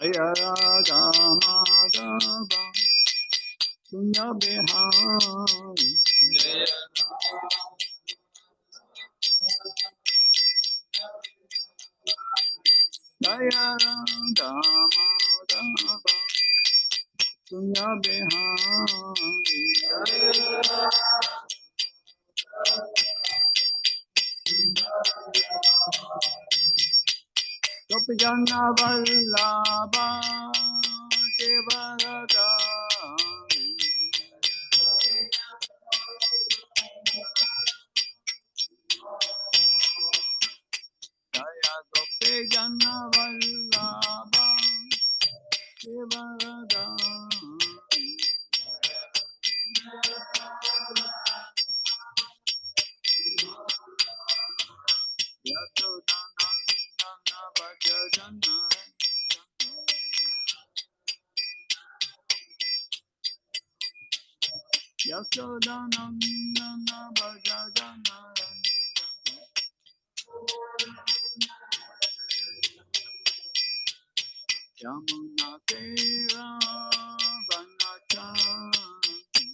Jaya Radha Madhava Kunya Bihari Jaya Radha Madhava Kunya Bihari Gopijana Vallabha Devarada Jaya Gopijana Vallabha Devarada Yasodhanandana Bhajana Yasodhanandana Bhajana Yamuna Tera Vanachanti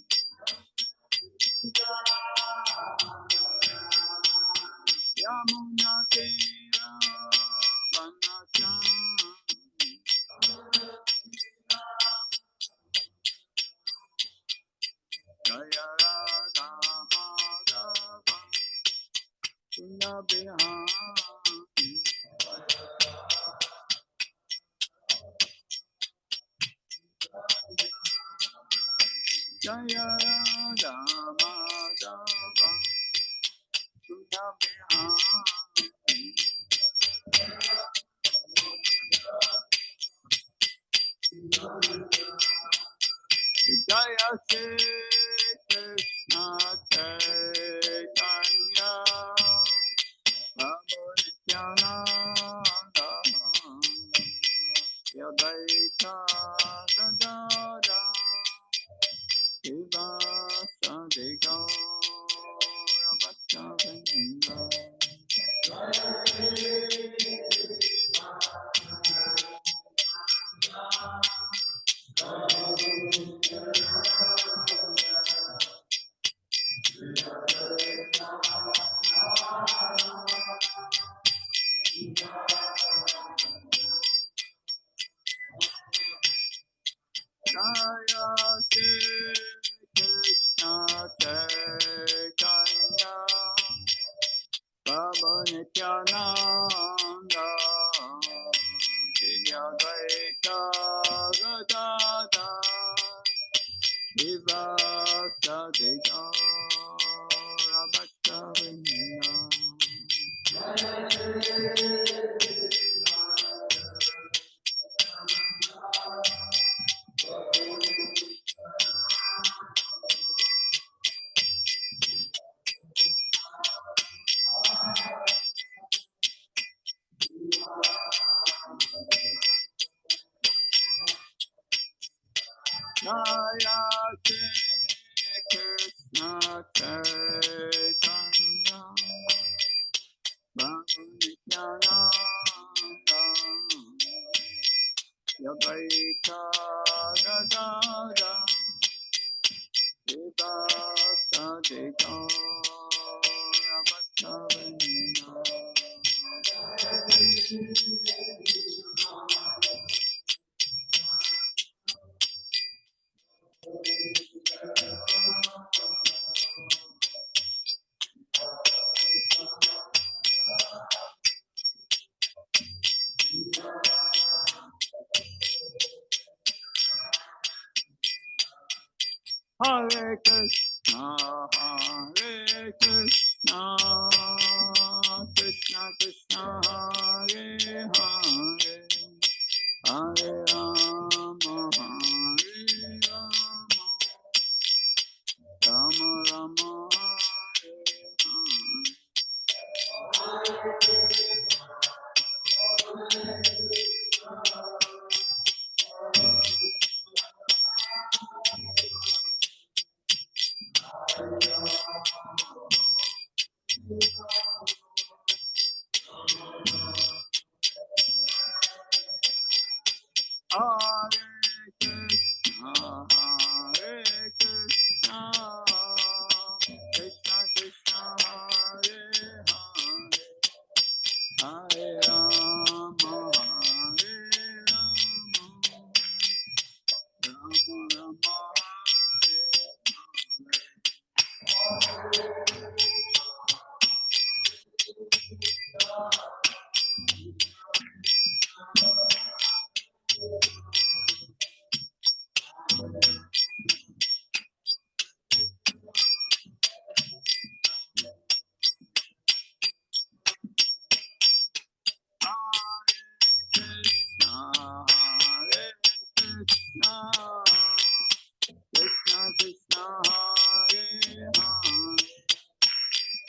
Yamuna Tera Vanachanti Jaya Radha Madhava Kunya Bihari Jaya Radha Madhava Kunya Bihari Jaya Shri Krishna Chaitanya Prabhu Nityananda Yadaita Gadada Sivasa Dega Bhaktavrinda Jaya Shri Krishna Chaitanya Prabhu Nityananda Yadaita Gadada Vivasta Dega Bhaktavrinda Jaya Shri Krishna Chaitanya Prabhu Nityananda Yadaita Gadada Vivasta Dega Bhaktavrinda Hare Krishna, Hare Krishna, Krishna Krishna, Hare Hare, Hare Rama, Hare Rama, Rama Rama, Hare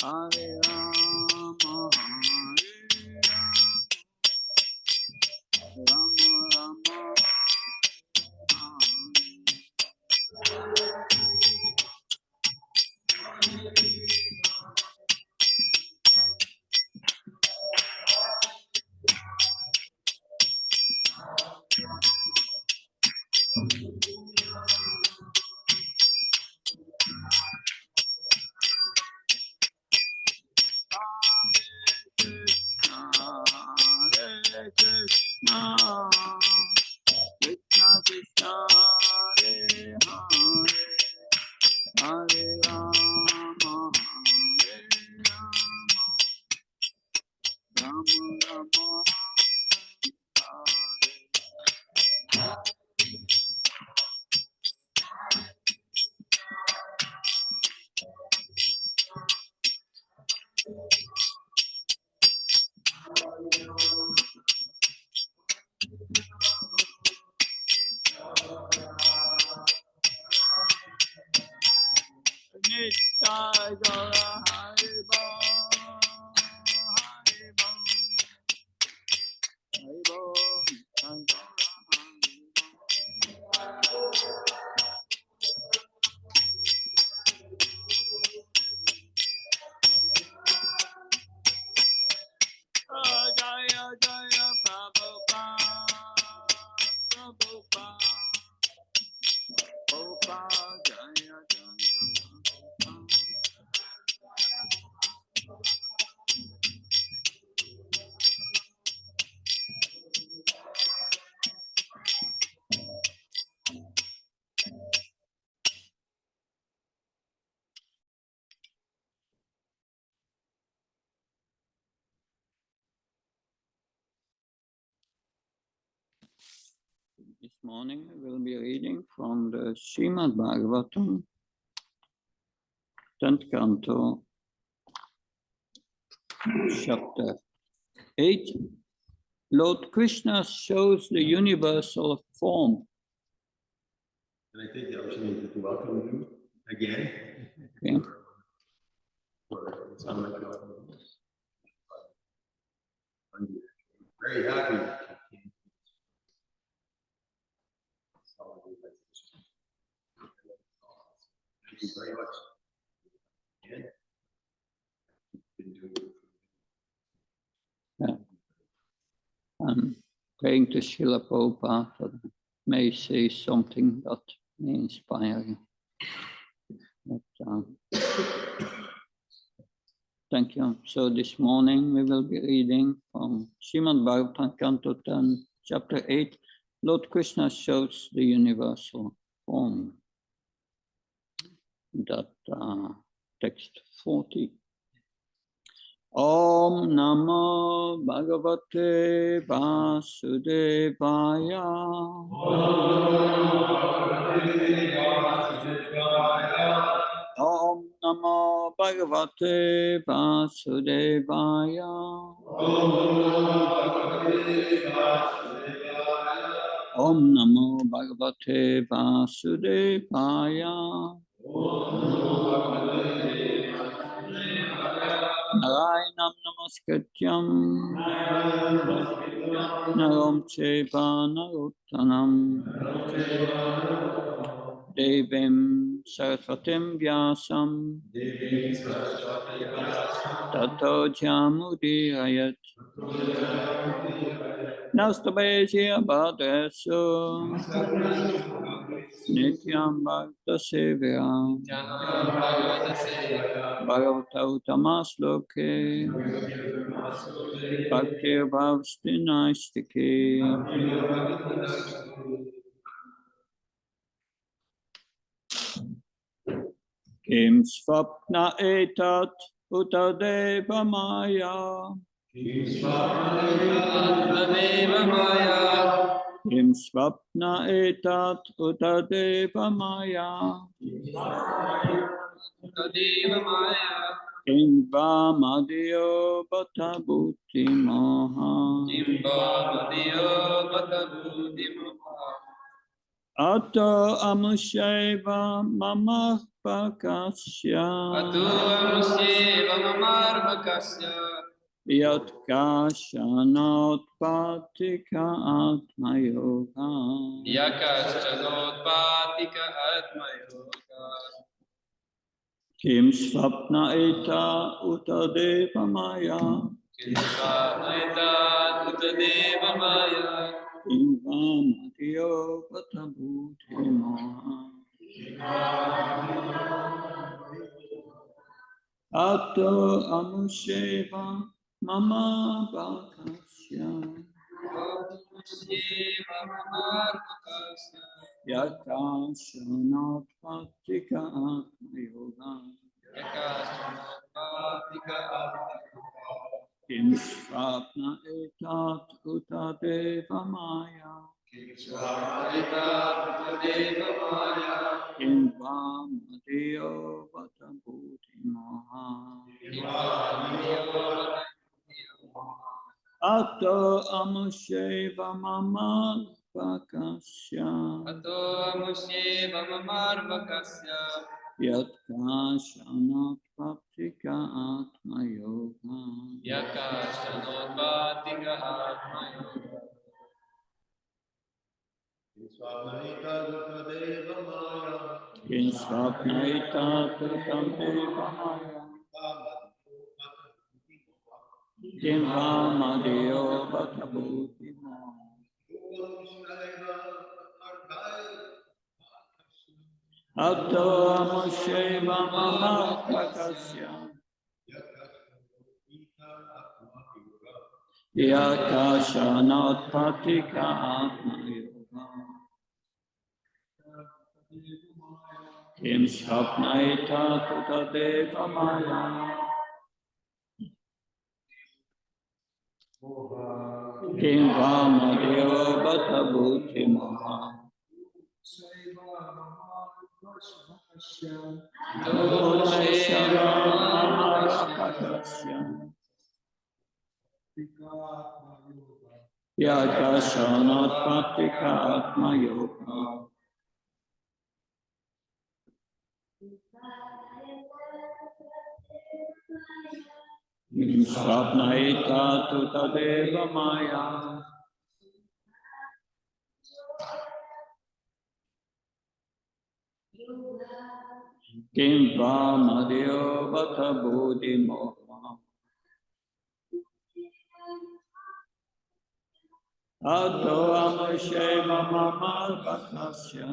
Hare Rama, Rama Rama, Hare Krishna, Krishna Krishna, Hare Hare, Hare Rama, Hare Rama, Rama Rama, Hare. Nitya Gaura Haribo, Haribo, Haribo, Nitya Gaura Haribo. Jaya Jaya Prabhupada, Prabhupada, Prabhupada, Jaya Jaya This morning we will be reading from the Srimad Bhagavatam, 10th canto, chapter 8. Lord Krishna shows the universal form. And I take the opportunity to welcome you again. Okay. I'm very happy. Thank you very much. Again. Yeah. I'm praying to Srila Prabhupada that I may say something that may inspire you. But, thank you. So this morning we will be reading from Srimad Bhagavatam, Canto 10, Chapter 8. Lord Krishna shows the universal form. That text 40. Om Namo Bhagavate Vasudevaya. Om Namo Bhagavate Vasudevaya. Om Namo Bhagavate Vasudevaya. Narayanam Namaskatyam Naram Cheva Narottanam Devim Saraswatim Vyasam Tato Jamudirayat Nastabhaya Bhadresu Nityam Bhakta Sevyam Bhagavata Uttamasloke Bhakti Bhavasti Naistike. Kim Svapna Etat Uta Deva Maya. Kim Svapna Etat Uta Deva Maya. Kim Vamadio Bata Bhuti Moha. Ato Amusheva Mama Pakasya. marmakasya Yat kashanotpatika atma yoga. Yakasyanotpatika atma yoga. Kim svapna eta uta deva maya. Kisvanaita utadeva maya. Kim vamadyo vatabhuti moha. Ato amusheva mama bakasya. Shiva marmakasya Yakashanotpatika atma yoga. Yakasyanotpatika atma yoga. Kim svapna etat uta deva maya. Kisvanaita utadeva maya. Kim vamadyo vatabhuti moha. Ato amusheva mama bakasya. Ato amushiva mamarmakasya Yatkashanotpatika atma yoga. Yakasyanotpatika atma yoga. Kim svapnaita tutam deva maya. Kim vamadyo vatabhuti moha. Ato amusheva mama bakasya. Yakashanotpatika atma yoga. Kim svapnaita tutadeva maya. Kim vamadyo vatabhuti moha. Dodashava mama bakasya. Yakashanotpatika atma yoga. Kim svapnaita tutadeva maya. Kim vamadyo vatabhuti moha. Ato amusheva mama bakasya.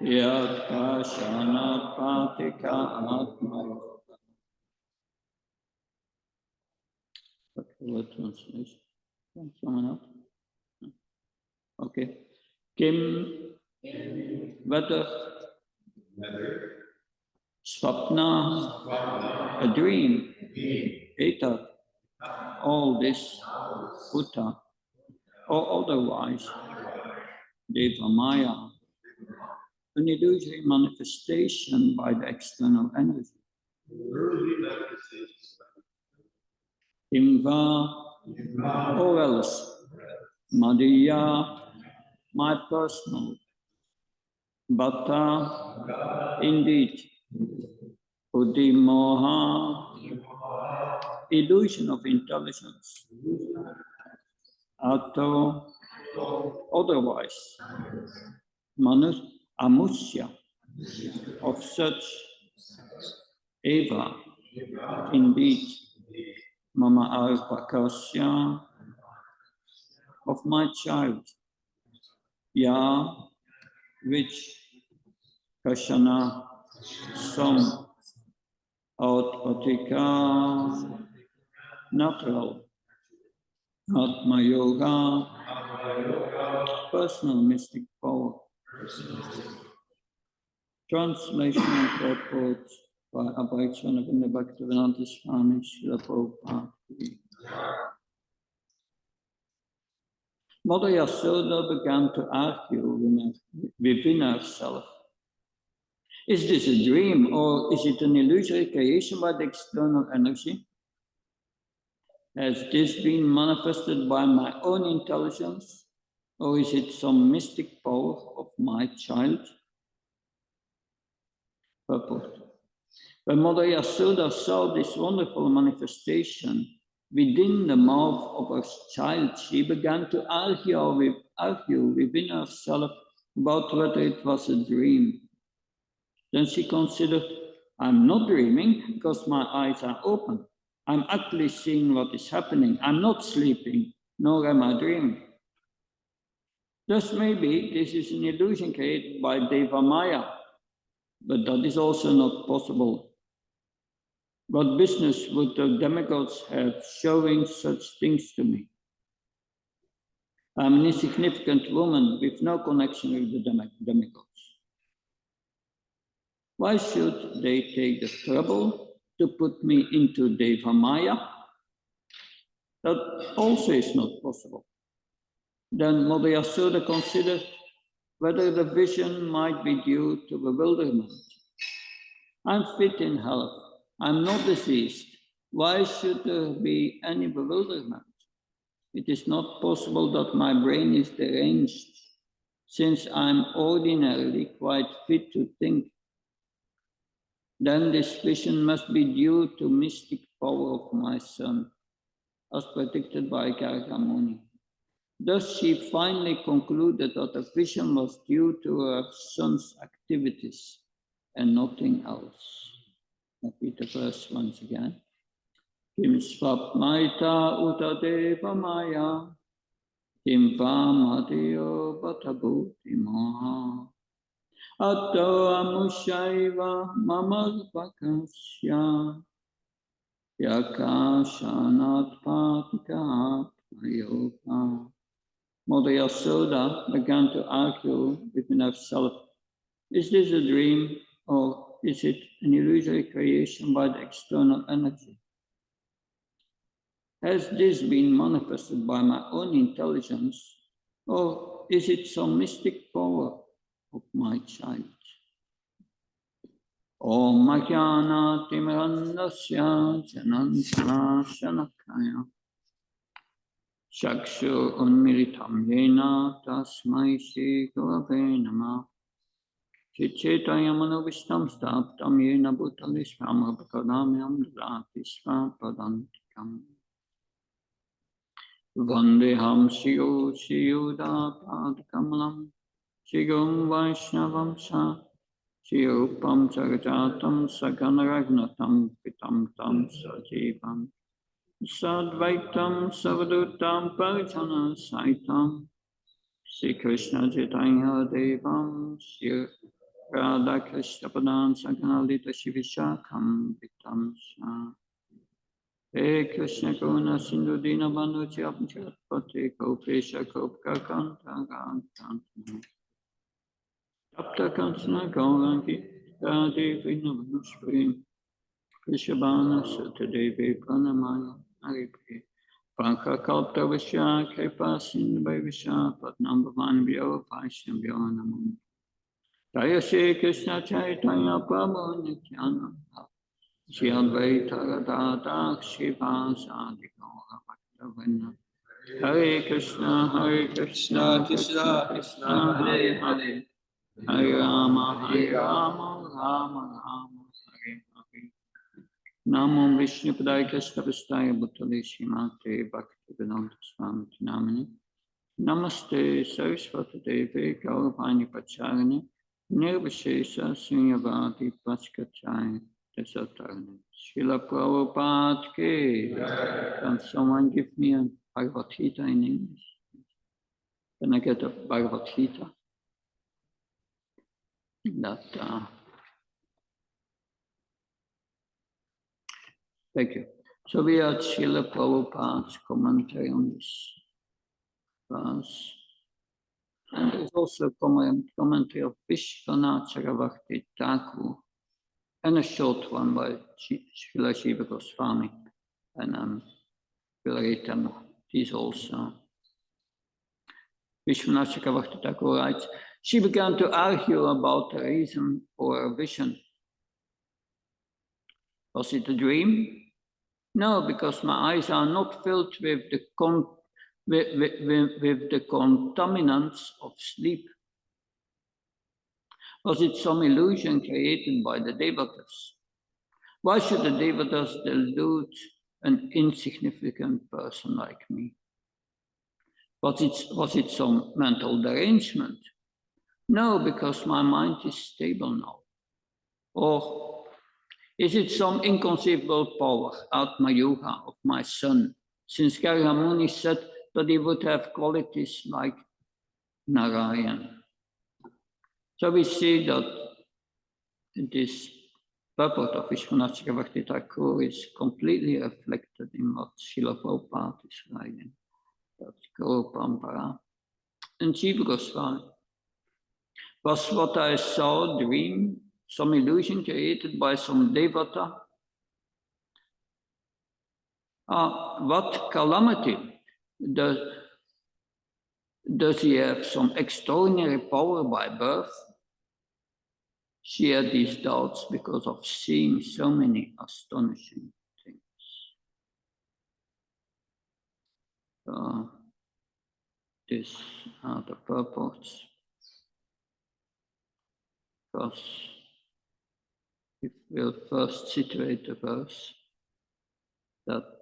Yatkashanotpatika atma yoga. What translation? Someone else? Okay. Kim whether swapna, a dream, eta, all this, uta, or otherwise, deva maya, an illusory manifestation by the external energy. Imva, or else, Madhya, my personal, Bhatta, indeed, Udimoha, illusion of intelligence, Atto, otherwise, Manus, Amusya, of such, Eva, indeed, Mama Arpakasya, of my child, Ya, which Kashana, some, Outpatika, natural, Atma Yoga, personal mystic power. Translation and purport by Abhayacharya Bhaktivedanta Swami Srila Prabhupada. Mother Yasoda began to argue within herself. Is this a dream or is it an illusory creation by the external energy? Has this been manifested by my own intelligence Or is it some mystic power of my child? Purport. When Mother Yasoda saw this wonderful manifestation within the mouth of her child, she began to argue within herself about whether it was a dream. Then she considered, I'm not dreaming because my eyes are open. I'm actually seeing what is happening. I'm not sleeping, nor am I dreaming. Thus maybe this is an illusion created by Deva Maya, but that is also not possible. What business would the demigods have showing such things to me? I'm an insignificant woman with no connection with the demigods. Why should they take the trouble to put me into Deva Maya? That also is not possible. Then Mother Yasoda considered whether the vision might be due to bewilderment. I'm fit in health. I'm not diseased. Why should there be any bewilderment? It is not possible that my brain is deranged, since I'm ordinarily quite fit to think. Then this vision must be due to mystic power of my son, as predicted by Gargamuni. Thus she finally concluded that the vision was due to her son's activities and nothing else. Repeat the verse once again. Kim svapmaita uta deva maya, kim vamadeo batabuti moha, atto amushaiva mamadvakasya, yakashanat patika yoga. Mother Yasoda began to argue within herself, is this a dream or is it an illusory creation by the external energy? Has this been manifested by my own intelligence or is it some mystic power of my child? Om Majnana Timirandasya Janantana Shanakaya Chakshur Unmilitam Yena Tasmai Shri Gurave Namah Chitchetayam Anuvishtam Staptam Yena Bhutalisvam Abhakadamyam Dati Svapadantikam Vandeham Shiyo Shiyuda Padkamalam Shigum Vaishnavam Sa Shiyupam Jagajatam Saganaragnatam Pitam Tam Sajivam Sadvaitam Savadutam Parijana Saitam Sri Krishna Chaitanya Devam Sri Radha Krishna Padan Saganalita Shivishakam Vitam Sha He Krishna Karuna Sindhu Dina Bandhu Chiyam Chatpati Kopesha Kopka Kanta Gantanta Tapta Kansana Gaurangi Radhe Vinavanusvim Krishabana Sutadevi Pranamaya Haripriya Panka Kalpta Vishya Kripa Sindhu Vishya Patnam Bhavan Vyo Vaishnav Vyo Namo Jaya Shri Krishna Chaitanya Prabhu Nityananda Shri Advaita Gadadha Shiva Sadi Gaura Bhaktavana Hare Krishna Krishna Krishna Krishna Hare Hare Hare Rama Rama Rama Hare Hare Namo Vishnu Padaya Krishna Vistaya Bhutale Shrimate Bhaktivedanta Swami Namini Namaste Saraswati Devi Gauravani Pacharani Nirvashesha Sunyavati Paskachaya Desatarani Srila Prabhupada Ki. Can someone give me a Bhagavad Gita in English? Can I get a Bhagavad Gita? Thank you. So we are Srila Prabhupada's commentary on this verse. And there's also a commentary of Vishwanath Chakravarti Thakur and a short one by Srila Jiva Goswami. And we'll read them. These also. Vishwanath Chakravarti Thakur writes, she began to argue about the reason for her vision. Was it a dream? No, because my eyes are not filled with the with the contaminants of sleep? Was it some illusion created by the devatas? Why should the devatas delude an insignificant person like me? Was it some mental derangement? No, because my mind is stable now. Or is it some inconceivable power, Atma Yoga, of my son? Since Gargamuni said that he would have qualities like Narayan. So we see that this purport of Vishwanath Chakravarti Thakur is completely reflected in what Srila Prabhupada is writing. That's Guru Parampara. And Jiva Goswami. Was what I saw, dream, some illusion created by some devata? What calamity? Does he have some extraordinary power by birth? She had these doubts because of seeing so many astonishing things. These are the purports. Because if we'll first situate the verse that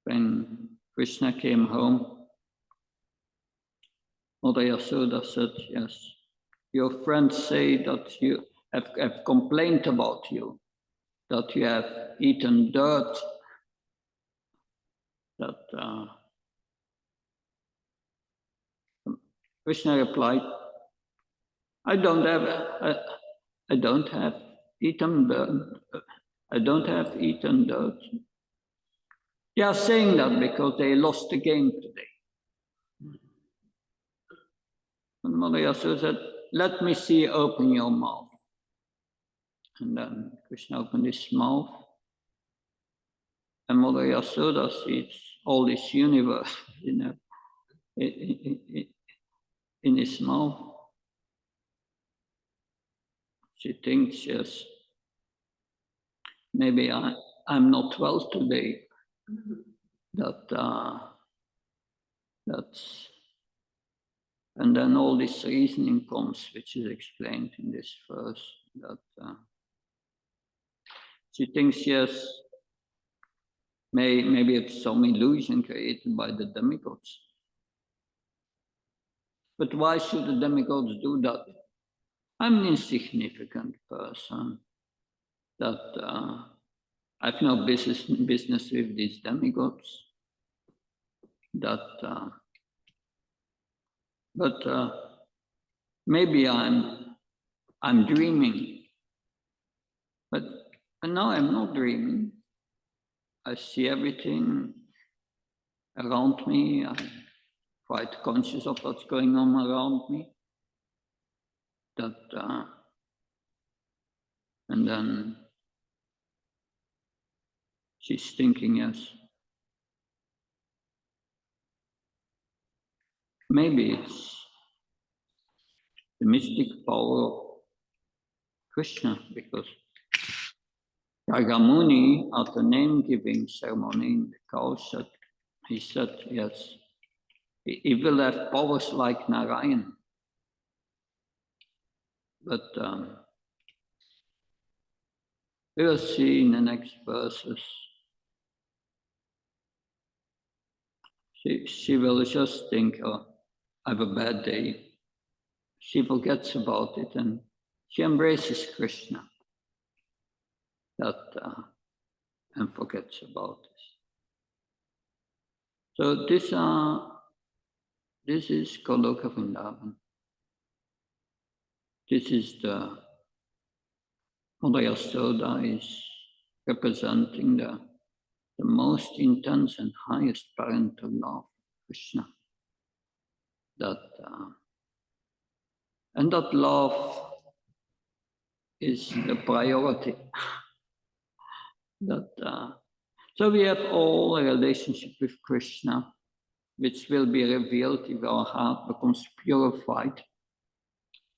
when Krishna came home, Mother Yasoda said, yes, your friends say that you have complained about you, that you have eaten dirt, that Krishna replied, I don't have eaten dirt. They are saying that because they lost the game today. And Mother Yasoda said, let me see, open your mouth. And then Krishna opened his mouth. And Mother Yasoda sees all this universe in his mouth. She thinks, yes, maybe I'm not well today. And then all this reasoning comes, which is explained in this verse, that she thinks, yes, maybe it's some illusion created by the demigods. But why should the demigods do that? I'm an insignificant person, that I have no business with these demigods. But maybe I'm dreaming. But now I'm not dreaming. I see everything around me. I'm quite conscious of what's going on around me. And then she's thinking, yes, maybe it's the mystic power of Krishna, because Gargamuni, at the name-giving ceremony in the cow shed, he said, yes, he will have powers like Narayan. But we will see in the next verses. She will just think, oh, I have a bad day. She forgets about it and she embraces Krishna and forgets about this. So this is Goloka Vrindavan. This is the Mother Yasoda is representing the most intense and highest parental love, Krishna. And that love is the priority. So we have all a relationship with Krishna, which will be revealed if our heart becomes purified,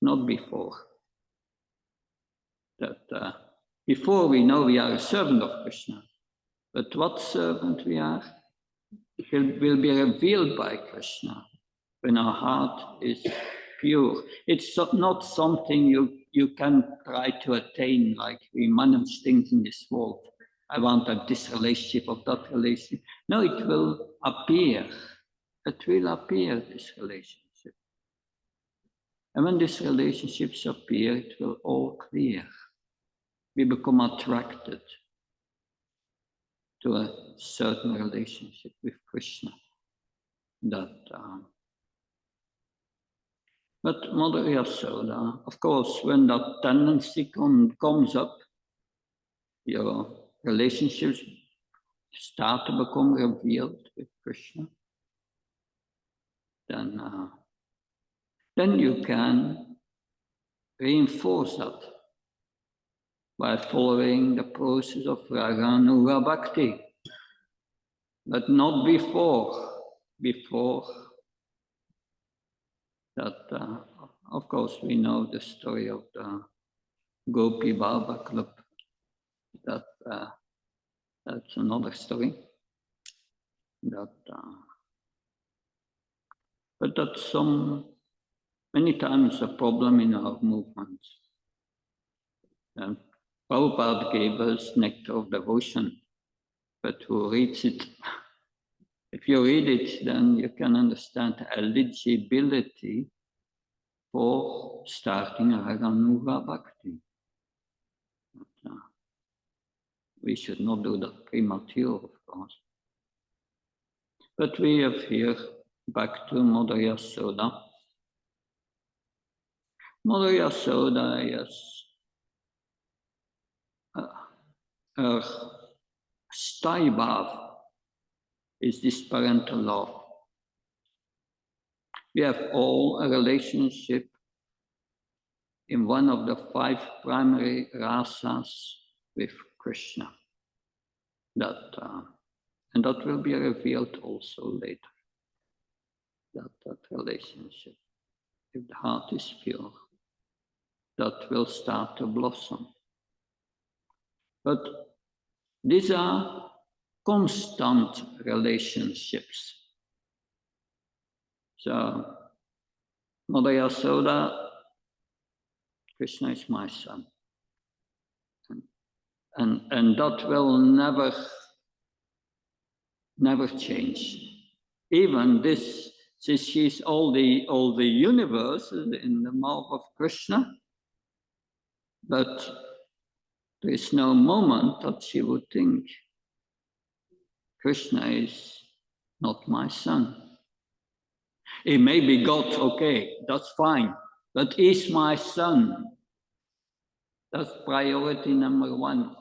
not before. Before we know we are a servant of Krishna, but what servant we are? will be revealed by Krishna when our heart is pure. It's not something you can try to attain, like we manage things in this world. I want to have this relationship or that relationship. No, it will appear. It will appear, this relationship. And when these relationships appear, it will all clear. We become attracted to a certain relationship with Krishna. But Mother Yasoda, of course, when that tendency comes up, your relationships start to become revealed with Krishna, then you can reinforce that by following the process of Raganuga Bhakti, but not before. Before that, of course, we know the story of the Gopi Baba Club. That's another story. But that's many times a problem in our movements. And Prabhupada gave us nectar of devotion, but who reads it? If you read it, then you can understand the eligibility for starting Raganuga Bhakti. We should not do that premature, of course. But we have here, back to Mother Yasoda. Mother Yasoda, yes, her Staibhav is this parental love. We have all a relationship in one of the 5 primary rasas with Krishna. And that will be revealed also later. That relationship, if the heart is pure, that will start to blossom. But these are constant relationships. So, Mother Yasoda, Krishna is my son. And that will never change. Even this, since she's all the universes in the mouth of Krishna, but there is no moment that she would think, Krishna is not my son. He may be God, okay, that's fine, but he's my son. That's priority number 1.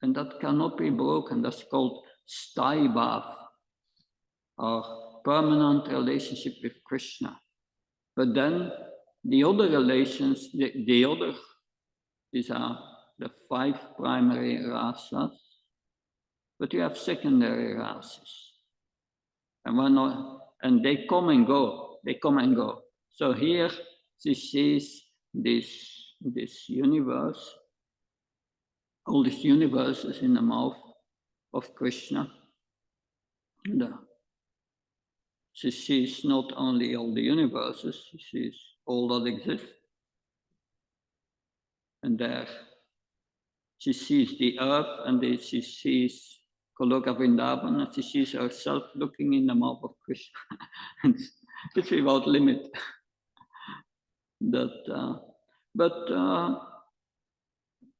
And that cannot be broken. That's called Staibhav, our permanent relationship with Krishna. But then the other relations, these are the 5 primary rasas, but you have secondary rasas. And they come and go, So here she sees this universe, all these universes in the mouth of Krishna. And she sees not only all the universes, she sees all that exists. And there she sees the earth, and she sees Goloka Vrindavan, and she sees herself looking in the mouth of Krishna. It's without limit.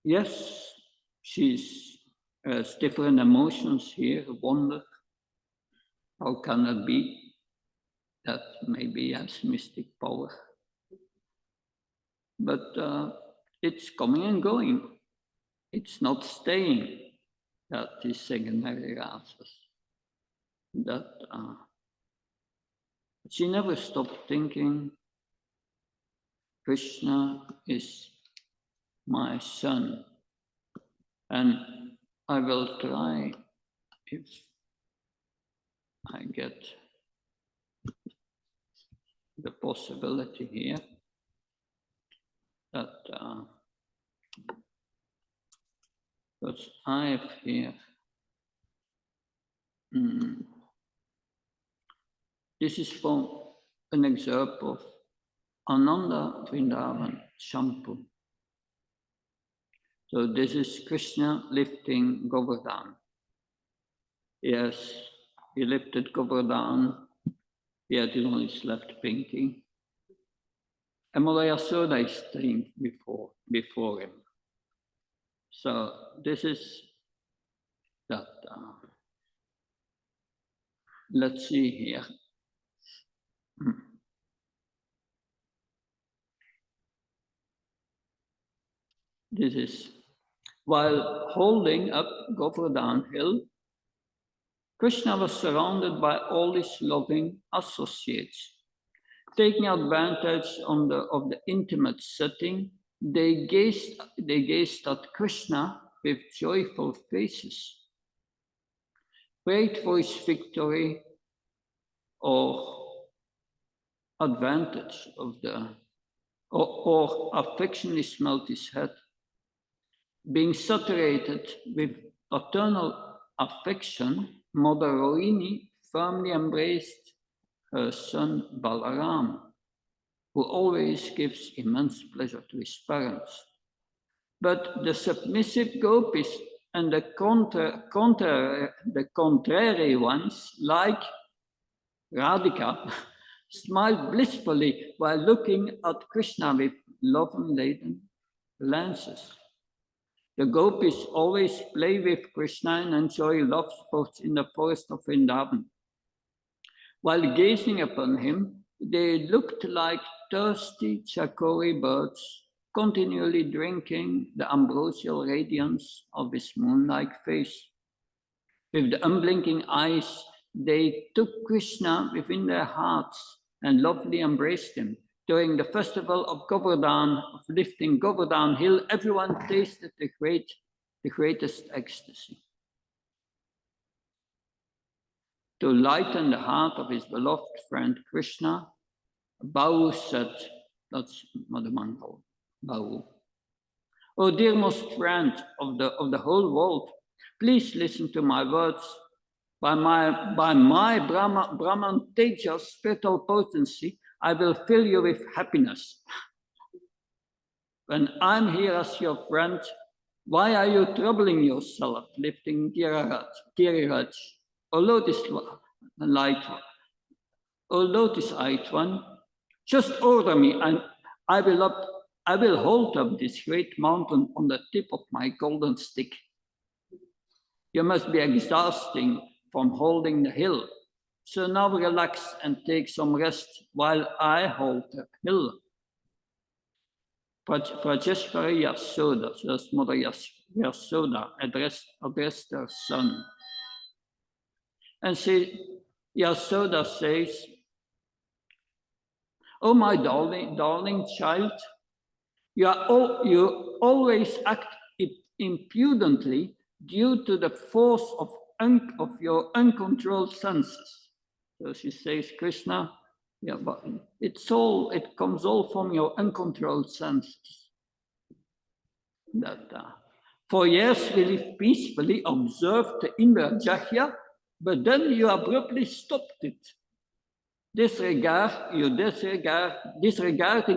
Yes, she has different emotions here, wonder. How can it be that maybe has mystic power? But it's coming and going. It's not staying. That is secondary rasas. She never stopped thinking, Krishna is my son. And I will try, if I get the possibility here, that because I have here This is from an excerpt of Ananda Vrindavan Shampoo. So this is Krishna lifting Govardhan. Yes, he lifted Govardhan. He had it on his left pinky. And Mother Yasoda is staying before him. So this is that. Let's see here. This is while holding up Govardhan Hill, Krishna was surrounded by all his loving associates. Taking advantage of the intimate setting, they gazed at Krishna with joyful faces, prayed for his victory or advantage of or affectionately smelt his head. Being saturated with paternal affection, Mother Rohini firmly embraced her son Balaram, who always gives immense pleasure to his parents. But the submissive gopis and the contrary ones, like Radhika, smiled blissfully while looking at Krishna with love-laden glances. The gopis always play with Krishna and enjoy love sports in the forest of Vrindavan. While gazing upon him, they looked like thirsty chakori birds, continually drinking the ambrosial radiance of his moon-like face. With the unblinking eyes, they took Krishna within their hearts and lovingly embraced him. During the festival of Govardhan, of lifting Govardhan Hill, everyone tasted the greatest ecstasy. To lighten the heart of his beloved friend Krishna, Bahu said, that's Mother Mangal, Bahu. Oh, dear most friend of the whole world, please listen to my words. By my Brahman Tejas spiritual potency, I will fill you with happiness. When I'm here as your friend, why are you troubling yourself, lifting Giriraj, or lotus-eyed one? Just order me, and I will hold up this great mountain on the tip of my golden stick. You must be exhausting from holding the hill. So now relax and take some rest while I hold the hill. Prajeshwari Yasoda, so that's Mother Yasoda, addressed her son. And Yasoda says, oh, my darling child, you always act impudently due to the force of your uncontrolled senses. So she says, Krishna, yeah, but it comes all from your uncontrolled senses. For years we lived peacefully, observed the Indra Jahya, but then you abruptly stopped it. Disregarding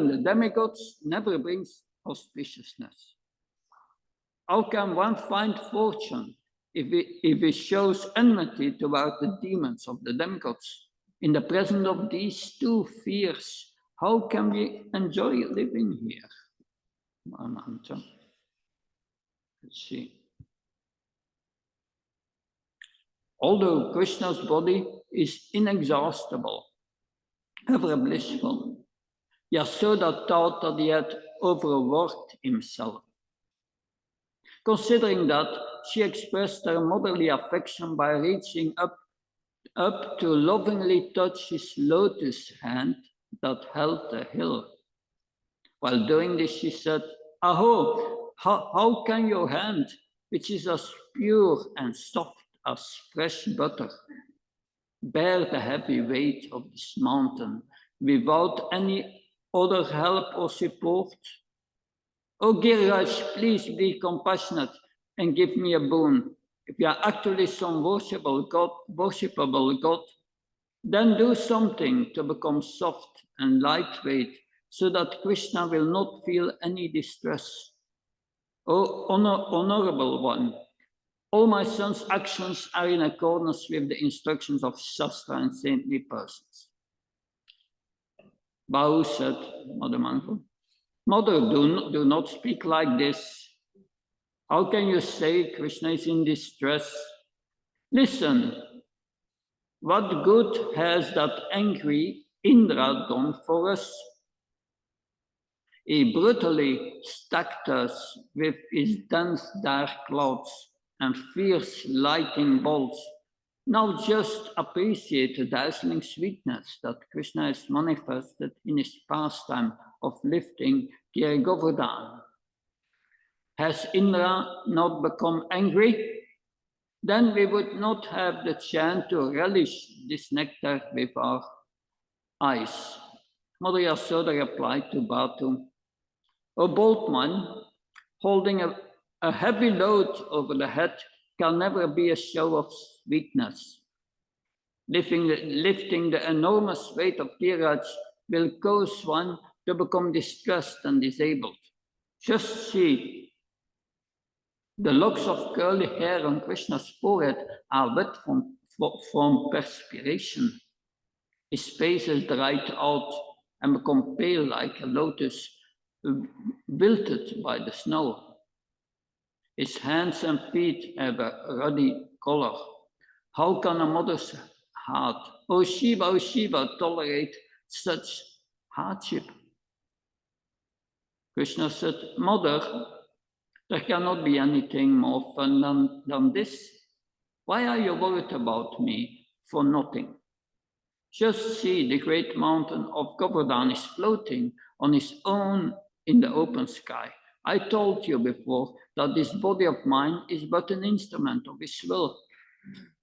the demigods never brings auspiciousness. How can one find fortune if it shows enmity toward the demons of the demigods? In the presence of these two fears, how can we enjoy living here? Let's see. Although Krishna's body is inexhaustible, ever blissful, Yasoda thought that he had overworked himself. Considering that, she expressed her motherly affection by reaching up to lovingly touch his lotus hand that held the hill. While doing this, she said, Aho, how can your hand, which is as pure and soft as fresh butter, bear the heavy weight of this mountain without any other help or support? Oh, Giriraj, please be compassionate and give me a boon. if you are actually some worshipable God, then do something to become soft and lightweight so that Krishna will not feel any distress. O honorable one, all my son's actions are in accordance with the instructions of Shastra and saintly persons. Bahu said, Mother Mangal, Mother, do not speak like this. How can you say Krishna is in distress? Listen, what good has that angry Indra done for us? He brutally stacked us with his dense dark clouds and fierce lightning bolts. Now just appreciate the dazzling sweetness that Krishna has manifested in his pastime of lifting Giri Govardhan. Has Indra not become angry? Then we would not have the chance to relish this nectar with our eyes. Mother Yasoda replied to Batu, a bold man holding a heavy load over the head can never be a show of sweetness. Lifting the enormous weight of Giraj will cause one to become distressed and disabled. Just see, the locks of curly hair on Krishna's forehead are wet from perspiration. His face is dried out and become pale like a lotus wilted by the snow. His hands and feet have a ruddy color. How can a mother's heart, O Shiva, tolerate such hardship? Krishna said, Mother, there cannot be anything more fun than this. Why are you worried about me for nothing? Just see, the great mountain of Govardhan is floating on its own in the open sky. I told you before that this body of mine is but an instrument of his will.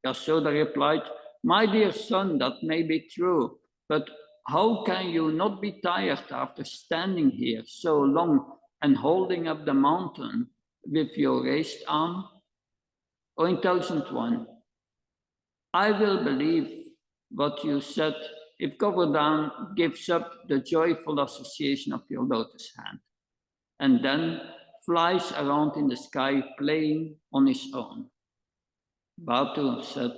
Yasoda replied, my dear son, that may be true, but how can you not be tired after standing here so long and holding up the mountain with your raised arm? O intelligent one, I will believe what you said if Govardhan gives up the joyful association of your lotus hand and then flies around in the sky playing on his own. Batu said,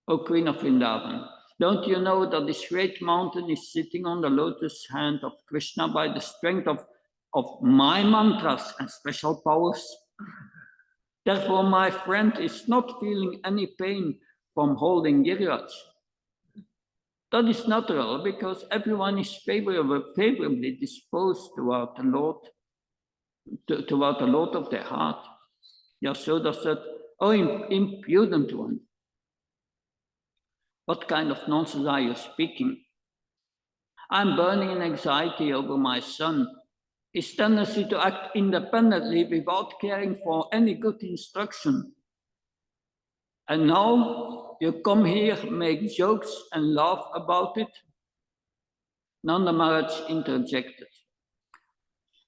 O Queen of Vrindavan, don't you know that this great mountain is sitting on the lotus hand of Krishna by the strength of my mantras and special powers? Therefore, my friend is not feeling any pain from holding Giriraj. That is natural because everyone is favorably disposed toward the Lord of their heart. Yasoda said, O impudent one, what kind of nonsense are you speaking? I'm burning in anxiety over my son, his tendency to act independently without caring for any good instruction. And now you come here, make jokes and laugh about it? Nanda Maharaj interjected.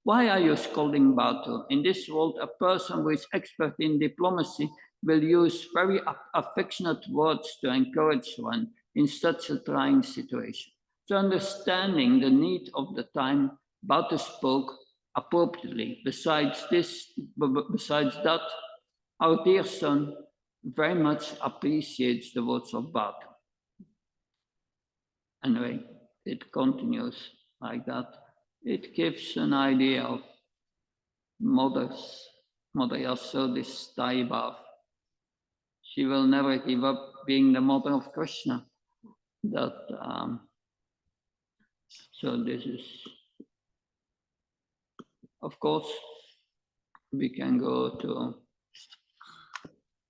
Why are you scolding Batu? In this world, a person who is expert in diplomacy will use very affectionate words to encourage one in such a trying situation. So understanding the need of the time, Batu spoke appropriately. Besides that, our dear son very much appreciates the words of Batu. Anyway, it continues like that. It gives an idea of Mother Yasoda's Taibav. She will never give up being the mother of Krishna. So this is, of course, we can go to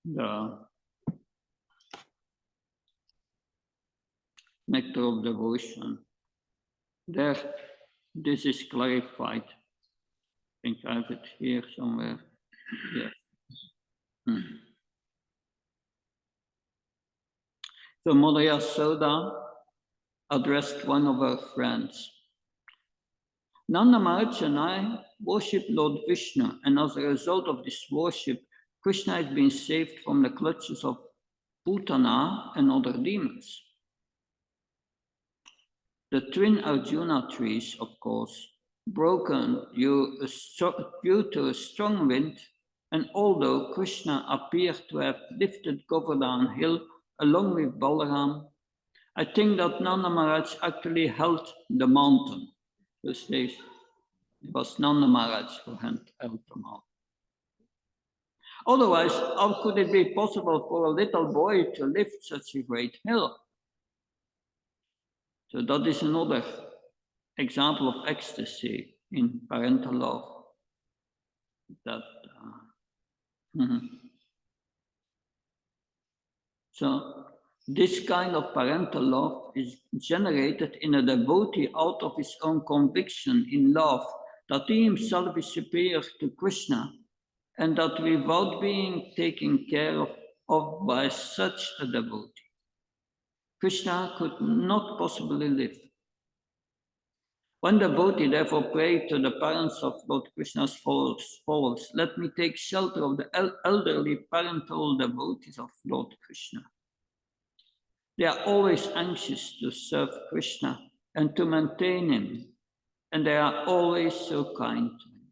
the nectar of devotion. There, this is clarified. I think I have it here somewhere. Yes. So Mother Yasoda addressed one of her friends. Nanda Maharaj and I worship Lord Vishnu, and as a result of this worship, Krishna has been saved from the clutches of Putana and other demons. The twin Arjuna trees, of course, broken due to a strong wind, and although Krishna appeared to have lifted Govardhan hill along with Balaram, I think that Nanda Maharaj actually held the mountain. Dus it was Nanda Maharaj who held the mountain. Otherwise, how could it be possible for a little boy to lift such a great hill? So that is another example of ecstasy in parental love. So this kind of parental love is generated in a devotee out of his own conviction in love that he himself is superior to Krishna, and that without being taken care of by such a devotee, Krishna could not possibly live. One devotee therefore prayed to the parents of Lord Krishna's followers, let me take shelter of the elderly parental devotees of Lord Krishna. They are always anxious to serve Krishna and to maintain him, and they are always so kind to him.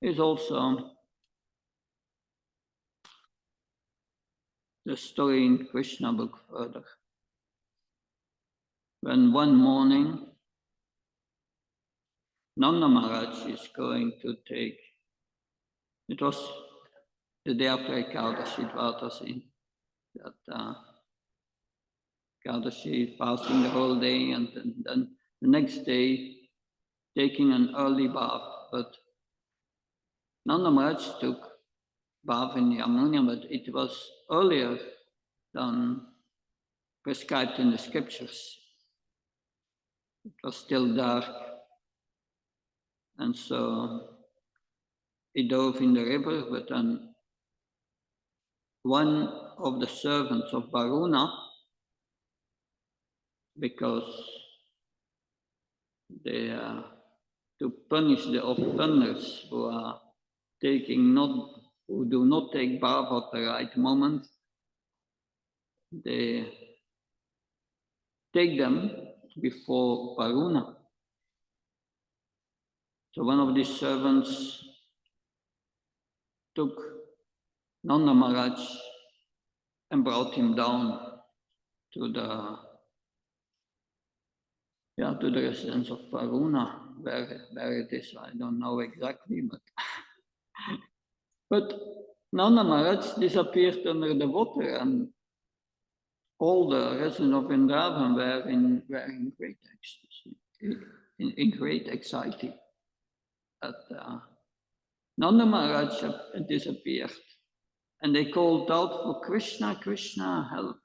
There's also the story in Krishna book further. When one morning Nanda Maharaj is going to take, it was the day after Ekadashi, Dvatasi, that Ekadashi fasting the whole day, and then the next day taking an early bath. But Nanda Maharaj took bath in Yamuna, but it was earlier than prescribed in the scriptures. It was still dark, and so he dove in the river, but then one of the servants of Varuna, because they to punish the offenders who do not take bath at the right moment, they take them before Varuna. So one of these servants took Nanda Maharaj and brought him down to the residence of Varuna, where it is, I don't know exactly, but Nanda Maharaj disappeared under the water, and all the residents of Vrindavan were in great ecstasy, in great anxiety that Nanda Maharaj had disappeared, and they called out for Krishna, Krishna, help.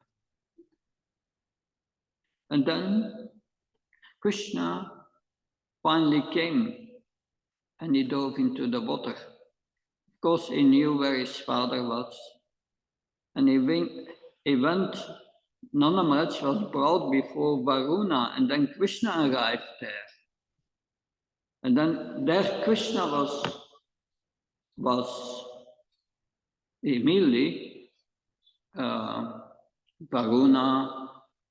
And then Krishna finally came, and he dove into the water. Of course, he knew where his father was, and he went. Nanda Maharaj was brought before Varuna, and then Krishna arrived there. And then there Krishna was immediately Varuna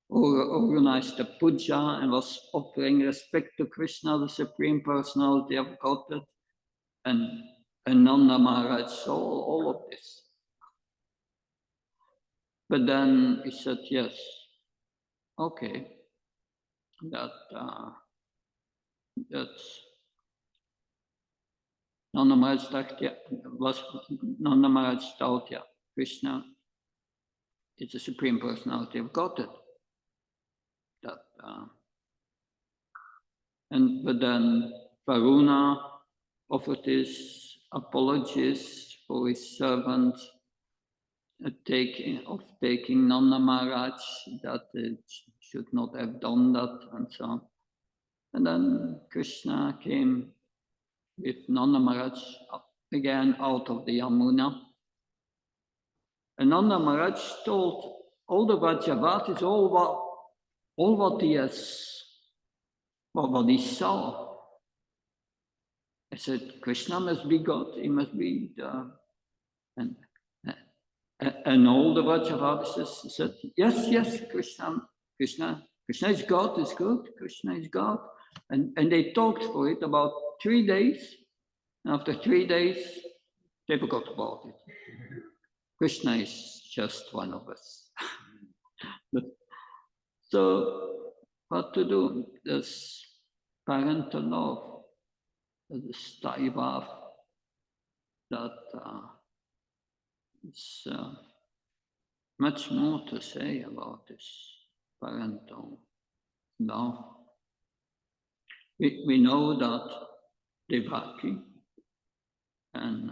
organized a puja and was offering respect to Krishna, the Supreme Personality of Godhead, and Nanda Maharaj saw all of this. But then he said, yes, okay, that's Nanda Maharaj thought, yeah, Krishna is the Supreme Personality of Godhead. But then Varuna offered his apologies for his servant taking Nanda Maharaj, that it should not have done that, and so on. And then Krishna came with Nanda Maharaj again out of the Yamuna. And Nanda Maharaj told all the Vrajavasis all what he saw. I said, Krishna must be God. He must be the... And all the Vrajavasis said, yes, Krishna is God, is good, Krishna is God. And they talked for it about 3 days. And after 3 days, they forgot about it. Krishna is just one of us. So what to do? There's parental love, there's Taivav, that is much more to say about this parental love. We know that Devaki and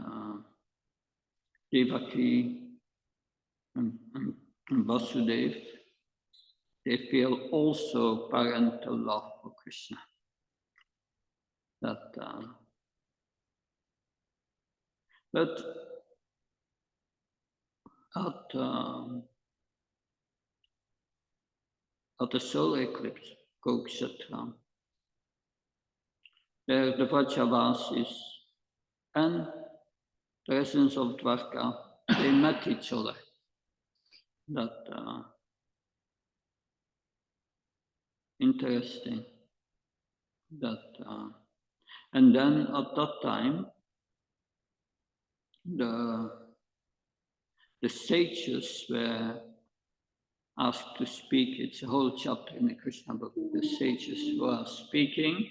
Vasudev, they feel also parental love for Krishna. That, but at the solar eclipse, Kurukshetra, there the Vrajavasis and the residents of Dwarka, they met each other. That interesting. That and then at that time, the sages were asked to speak. It's a whole chapter in the Krishna book. The sages were speaking,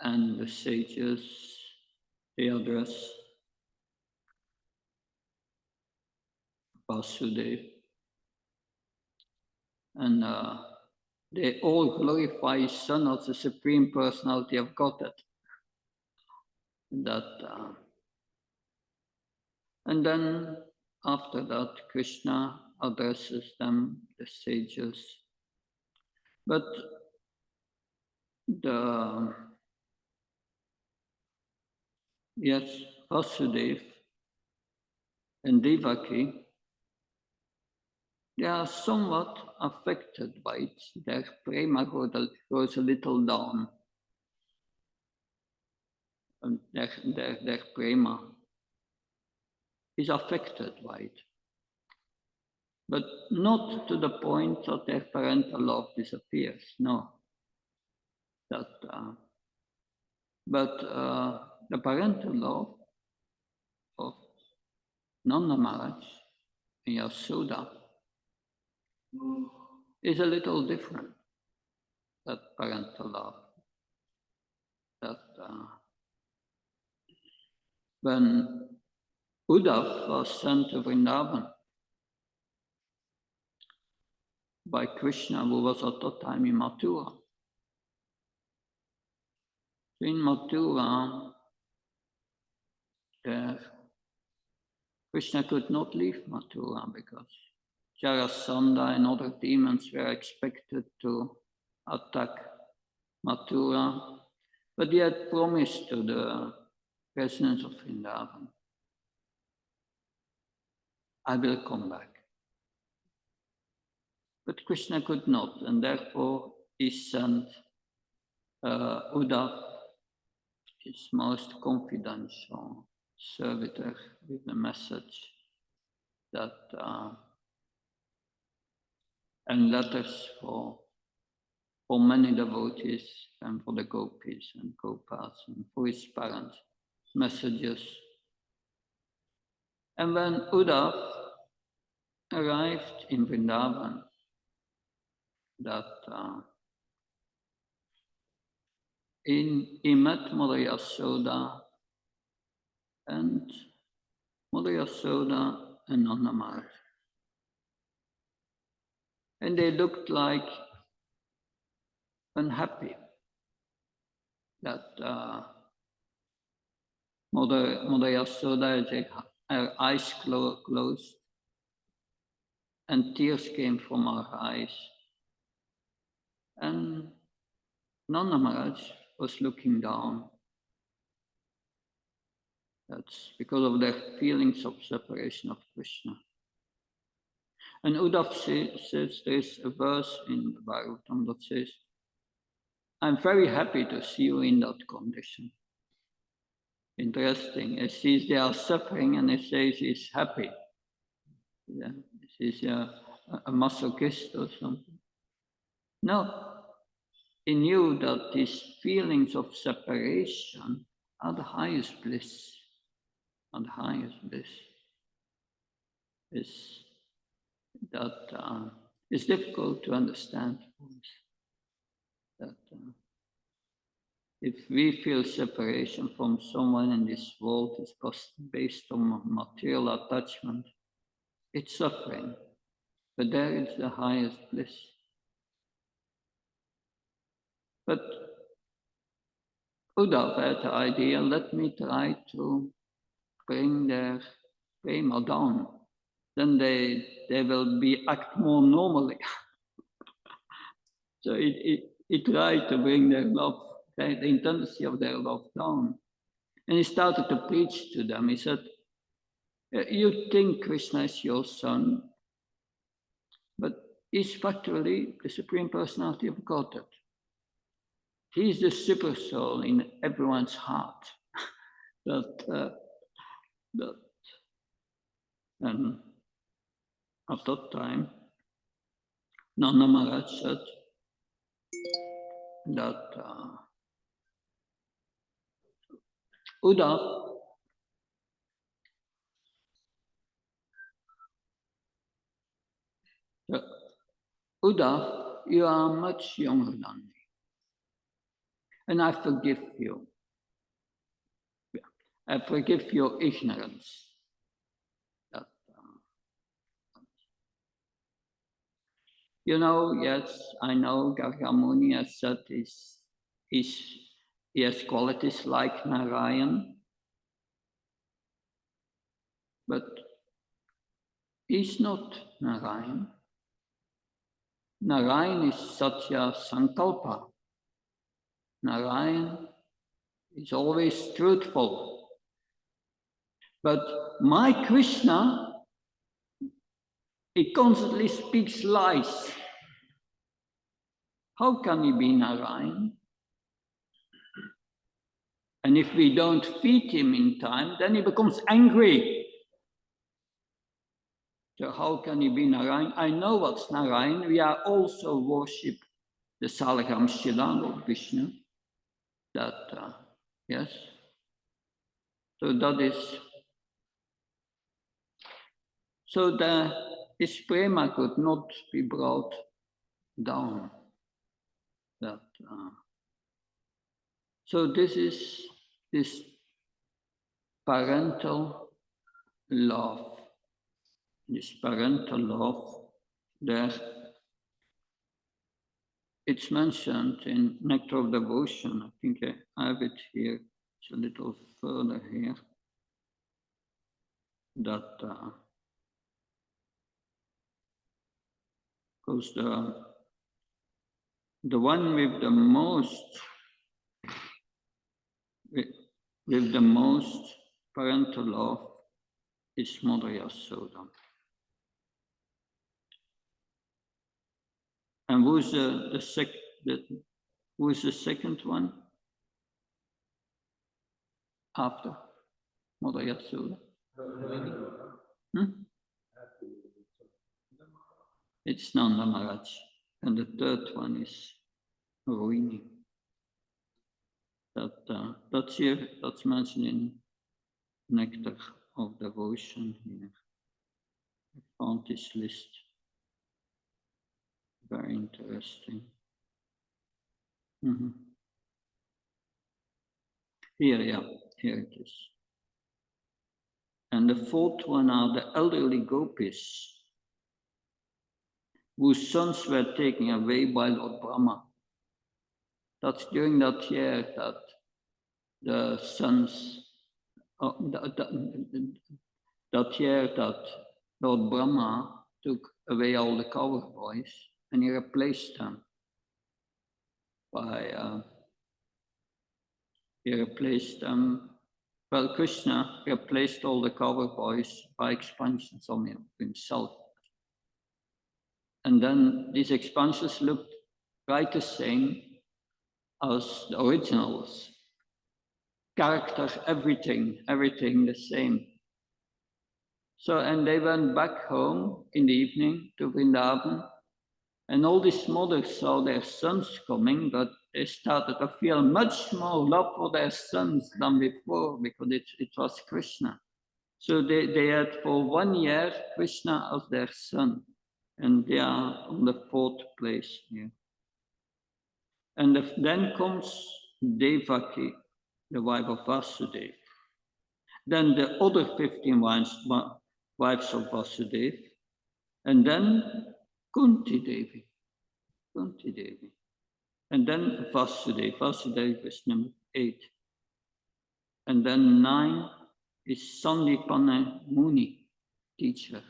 and the sages, they address Vasudev, and they all glorify his son as the Supreme Personality of Godhead. And then after that, Krishna addresses them, the sages. But Vasudev and Devaki, they are somewhat affected by it. Their prema goes a little down. And their prema is affected by it. But not to the point that their parental love disappears, no. But the parental love of Nanda Maharaj and Yashoda is a little different, that parental love. That when Uddhav was sent to Vrindavan by Krishna, who was at that time in Mathura. In Mathura, Krishna could not leave Mathura because Jarasandha and other demons were expected to attack Mathura, but he had promised to the residents of Vrindavan, I will come back. But Krishna could not, and therefore he sent Uddhav, his most confidential servitor, with a message that and letters for many devotees and for the gopis and gopas and for his parents, messages. And when Uddhav arrived in Vrindavan, that he met Mother Yashoda and Nanda Maharaj. And they looked like unhappy that Mother Yashoda had her eyes closed and tears came from her eyes. And Nanda Maharaj was looking down. That's because of their feelings of separation of Krishna. And Uddhav says, there's a verse in the Bhagavatam that says, I'm very happy to see you in that condition. Interesting. He sees they are suffering and he says he's happy. Yeah, he's a masochist or something. No, he knew that these feelings of separation are the highest bliss. And the highest bliss is that it's difficult to understand. That if we feel separation from someone in this world is based on material attachment, it's suffering. But there is the highest bliss. But Uddhav had the idea, let me try to bring their prema down. Then they will act more normally. So he tried to bring their love, the intensity of their love down. And he started to preach to them. He said, you think Krishna is your son, but he's factually the Supreme Personality of Godhead. He's the super soul in everyone's heart. And at that time, Nanda Maharaj said that Uddhav, you are much younger than me, and I forgive you. I forgive your ignorance. Yes, I know Gargamuni has said he has qualities like Narayan, but he's not Narayan. Narayan is Satya Sankalpa. Narayan is always truthful. But my Krishna, he constantly speaks lies. How can he be Narayan? And if we don't feed him in time, then he becomes angry. So how can he be Narayan? I know what's Narayan. We are also worship the Salagram Shila of Vishnu. Yes. So that is. So his prema could not be brought down. So this is this parental love. This parental love, there it's mentioned in Nectar of Devotion. I think I have it here. It's a little further here. That because the one with the most parental love is Mother Yasoda. And who's the second one after Mother Yasoda? It's Nanda Maharaj. And the third one is Rohini. That's mentioned in Nectar of Devotion here. I found this list very interesting. Here it is. And the fourth one are the elderly gopis, whose sons were taken away by Lord Brahma. That's during that year that the sons, that year that Lord Brahma took away all the cowboys and he replaced them by, well, Krishna replaced all the cowboys by expansions of himself. And then these expansions looked right the same as the originals. Character, everything the same. So, and they went back home in the evening to Vrindavan, and all these mothers saw their sons coming, but they started to feel much more love for their sons than before, because it was Krishna. So they had for 1 year Krishna as their son, and they are on the 4th place here. And then comes Devaki, the wife of Vasudeva. Then the other 15 wives of Vasudeva, and then Kunti Devi, and then Vasudeva is number 8, and then 9 is Sandipana Muni, teacher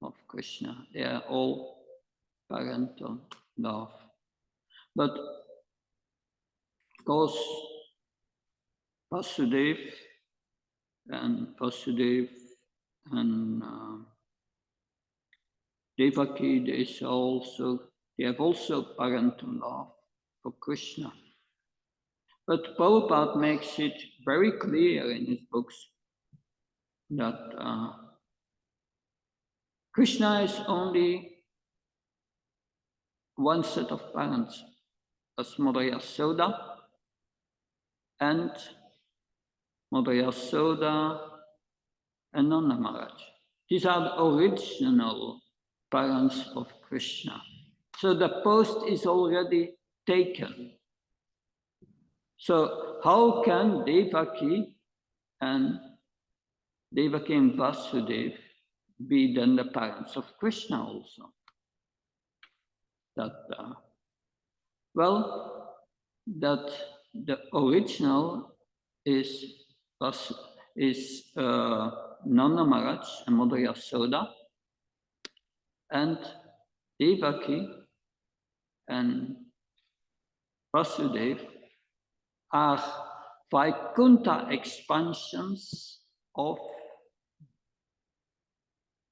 of Krishna. They are all parental love. But of course, Vasudeva and Devaki, they have also parental love for Krishna. But Prabhupada makes it very clear in his books that Krishna is only one set of parents, as Mother Yasoda and Nanda Maharaj. These are the original parents of Krishna. So the post is already taken. So how can Devaki and Vasudeva be then the parents of Krishna also? That the original is Nanda Maharaj and Mother Yasoda, and Devaki and Vasudeva are Vaikuntha expansions of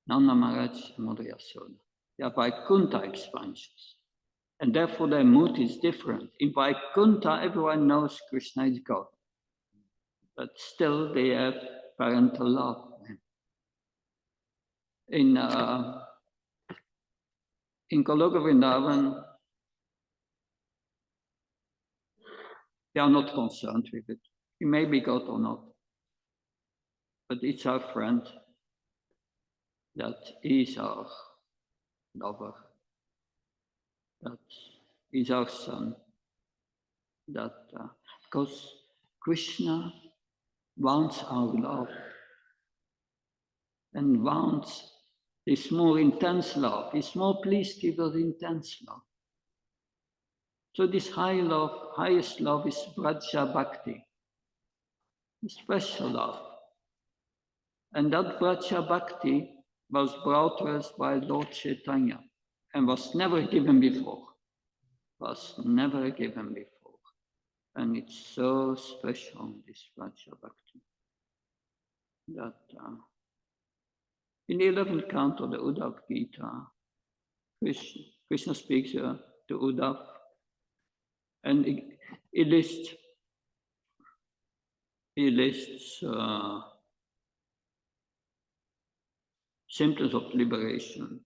Nanda Maharaj and Mother Yasoda. They are Vaikuntha expansions. And therefore their mood is different. In Vaikuntha, everyone knows Krishna is God. But still they have parental love. In Goloka Vrindavan, they are not concerned with it. He may be God or not. But it's our friend that is our lover, that is our son, that because Krishna wants our love and wants this more intense love. He's more pleased with our intense love. So this highest love is Vraja Bhakti, special love. And that Vraja Bhakti was brought to us by Lord Chaitanya and was never given before. And it's so special, this Vraja Bhakti, that in the 11th canto, the Uddhav Gita, Krishna speaks to Uddhav, and he lists symptoms of liberation,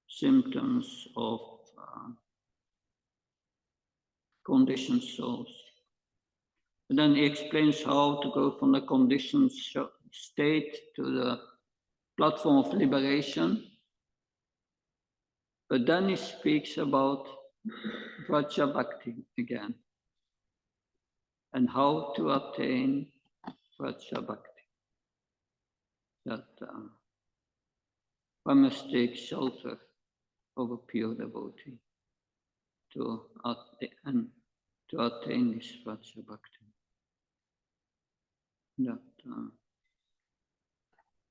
symptoms of conditioned souls. And then he explains how to go from the conditioned state to the platform of liberation. But then he speaks about Vraja Bhakti again, and how to attain Vraja Bhakti. That one must take shelter of a pure devotee to attain this Vraja Bhakti. That,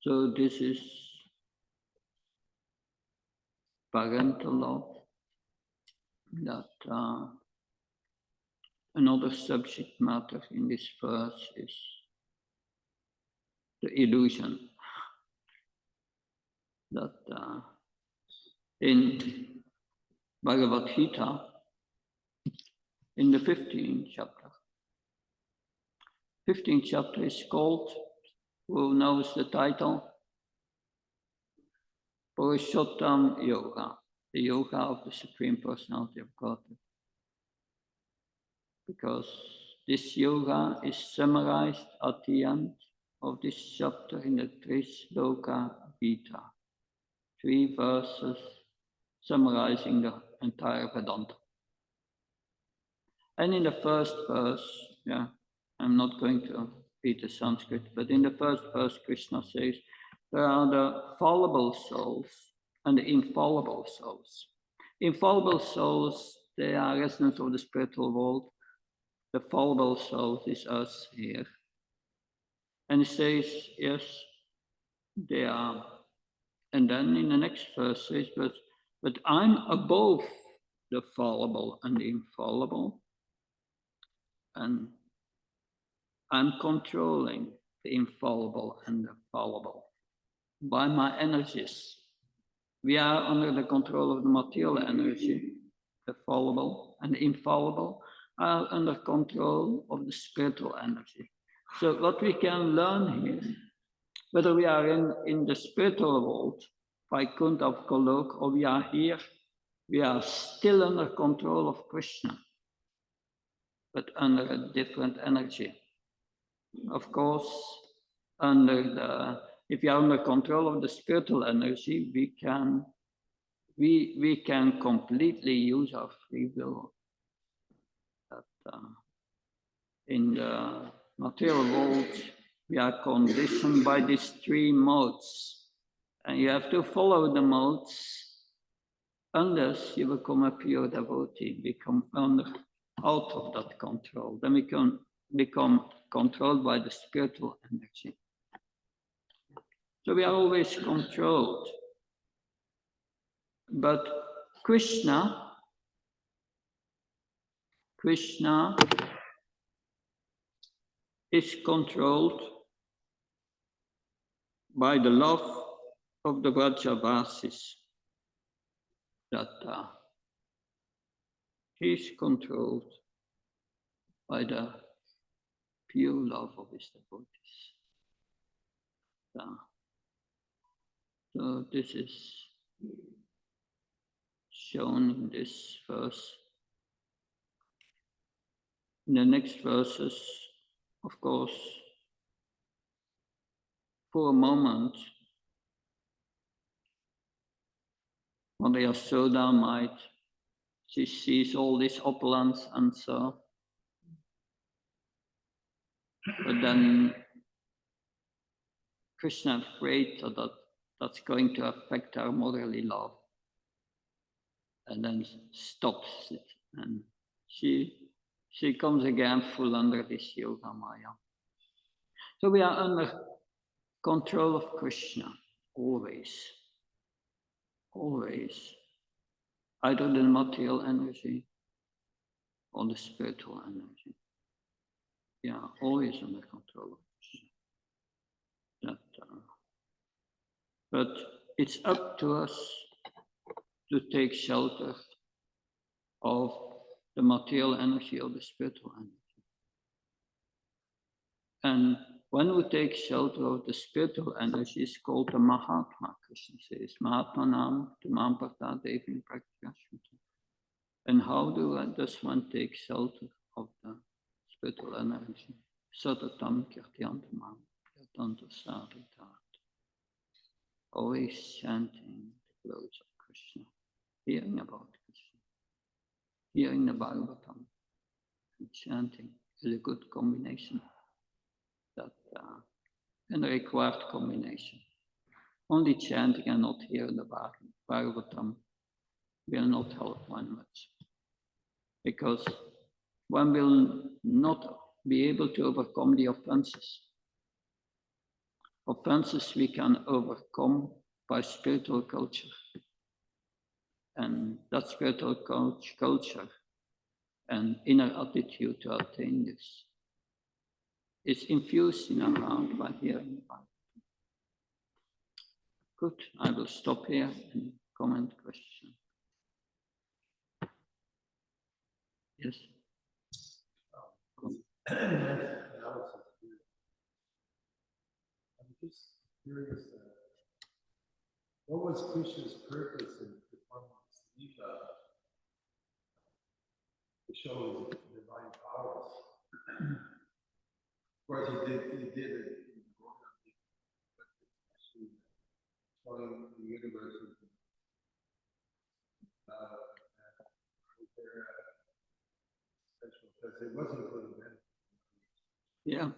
so this is parental love. That another subject matter in this verse is the illusion. That in Bhagavad Gita, in the 15th chapter. 15th chapter is called, who knows the title? Purushottam Yoga, the yoga of the Supreme Personality of Godhead. Because this yoga is summarized at the end of this chapter in the Trisloka Gita. 3 verses summarizing the entire Vedanta. And in the first verse, I'm not going to read the Sanskrit, but in the first verse, Krishna says, there are the fallible souls and the infallible souls. Infallible souls, they are residents of the spiritual world. The fallible souls is us here. And he says, yes, they are. And then in the next verse says, but I'm above the fallible and the infallible, and I'm controlling the infallible and the fallible by my energies. We are under the control of the material energy, the fallible and the infallible are under control of the spiritual energy. So what we can learn here, whether we are in the spiritual world, Vaikuntha of Golok, or we are here, we are still under control of Krishna, but under a different energy. Of course, if you are under control of the spiritual energy, we can completely use our free will. But in the material world, we are conditioned by these 3 modes, and you have to follow the modes. Unless you become a pure devotee, become out of that control, then we can become controlled by the spiritual energy. So we are always controlled. But Krishna is controlled by the love of the Vrajavasis. That he is controlled by the pure love of his devotees. So this is shown in this verse. In the next verses, of course, for a moment, Mother Yasoda she sees all these opulence and so, but then Krishna afraid that's going to affect her motherly love, and then stops it, and she comes again full under this yoga maya. So we are under control of Krishna, always, either the material energy or the spiritual energy. We are always under control of Krishna. But it's up to us to take shelter of the material energy or the spiritual energy. And when we take shelter of the spiritual energy, it's called the Mahatma. Krishna says, Mahatma Nam Tumam Parta Devim Prakashmita. And how does one take shelter of the spiritual energy? Satatam Kirtyantamam Kirtanta Sadhitat. Always chanting the glories of Krishna, hearing about Krishna, hearing the Bhagavatam, and chanting is a good combination. And a required combination. Only chanting and not hearing the Bhagavatam will not help one much. Because one will not be able to overcome the offenses. Offenses we can overcome by spiritual culture. And that spiritual culture and inner attitude to attain this is infused in our heart by hearing the Bible. Good, I will stop here and comment question. Yes. I'm just curious, what was Krishna's purpose in performing this Leela to show his divine powers? Of course, he did it in the program, but actually showing the universe with special, because it wasn't for the men. Yeah.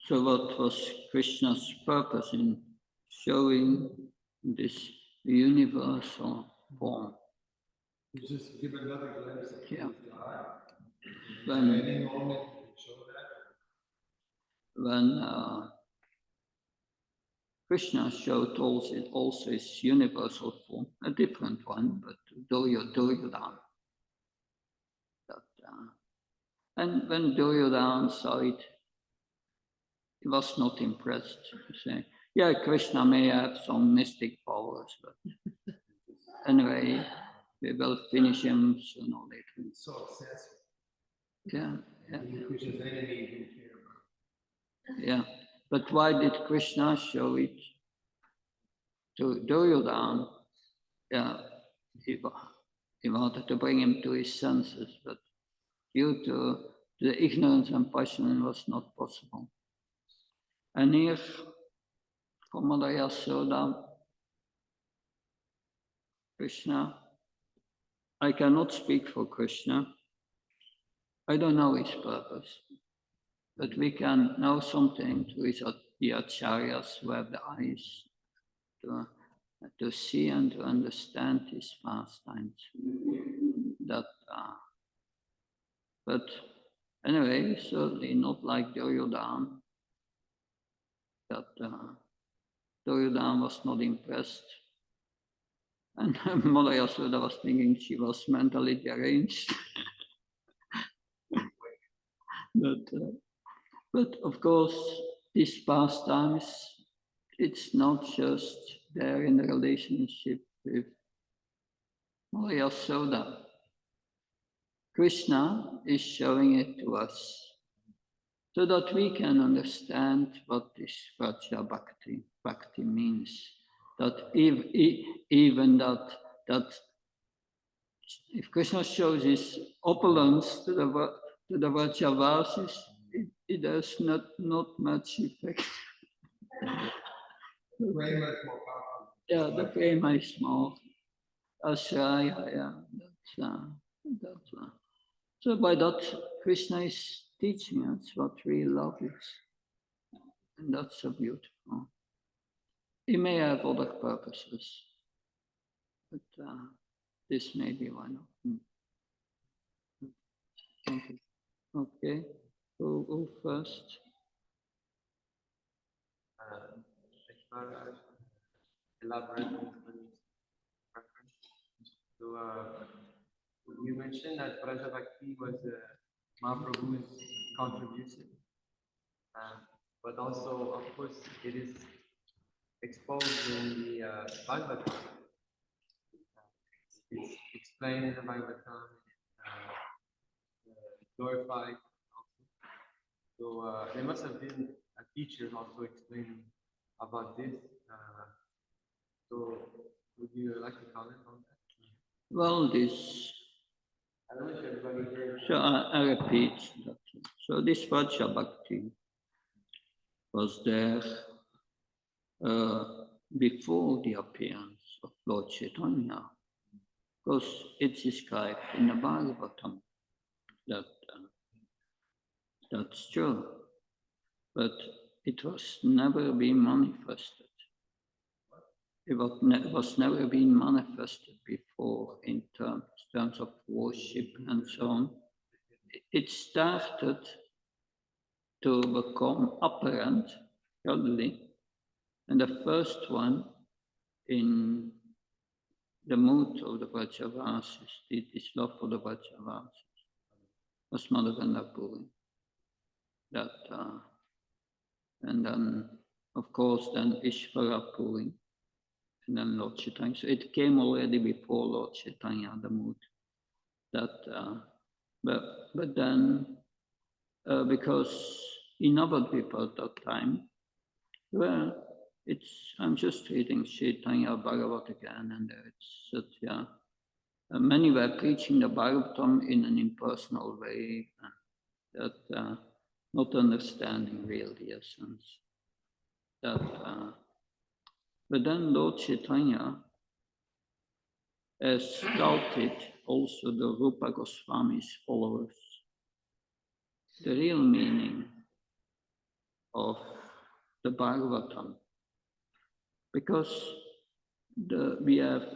So what was Krishna's purpose in showing this universal form? Just give another glimpse of Yeah. God. When- At any moment you can show that. When Krishna showed also his universal form, a different one, but Duryodhana. And when Duryodhana saw it, he was not impressed. He said, yeah, Krishna may have some mystic powers, but anyway, we will finish him sooner or later. So obsessed. Yeah, yeah. Krishna's enemy didn't care about. Yeah, but why did Krishna show it to Duryodhana? Yeah, he wanted to bring him to his senses, but due to the ignorance and passion, it was not possible. And here, for Mother Yasoda, Krishna, I cannot speak for Krishna. I don't know his purpose, but we can know something through the acharyas who have the eyes to see and to understand his pastimes. But anyway, certainly not like Duryodhana. That Duryodhana was not impressed. And Mother Yasoda was thinking she was mentally deranged. But of course, these pastimes, it's not just there in the relationship with Mother Yasoda. Krishna is showing it to us so that we can understand what this Vraja Bhakti means. That even that if Krishna shows his opulence to the Vrajavasis, it has not much effect. The prema is more powerful. Yeah, the prema is small. Ashraya, yeah, that's So by that, Krishna is teaching us what real love is. And that's so beautiful. He may have other purposes, but this may be one of them. Thank you. Okay, who first? Elaborate on his preference. So you mentioned that Vraja Bhakti was Mahaprabhu's contribution, but also, of course, it is exposed in the Bhagavatam. It's explained in the Bhagavatam, glorified also. So there must have been a teacher also explaining about this. So would you like to comment on that? Well, this. I don't know if everybody heard. So I repeat that. So this Vraja Bhakti was there before the appearance of Lord Chaitanya, because it's described in the Bhagavatam that that's true, but it was never been manifested. It was never been manifested before in terms of worship and so on. It started to become apparent gradually, and the first one in the mood of the Vrajavasis, this love for the Vrajavasis, was Madhavendra Puri. That, and then, of course, then Ishvara Puri, and then Lord Chaitanya. So it came already before Lord Chaitanya, the mood. That, but then because in Navadvipa at that time, well, I'm just reading Chaitanya Bhagavat again, and it's that, yeah, many were preaching the Bhagavatam in an impersonal way, that not understanding really the essence. That, but then Lord Chaitanya has doubted also the Rupa Goswami's followers the real meaning of the Bhagavatam, because we have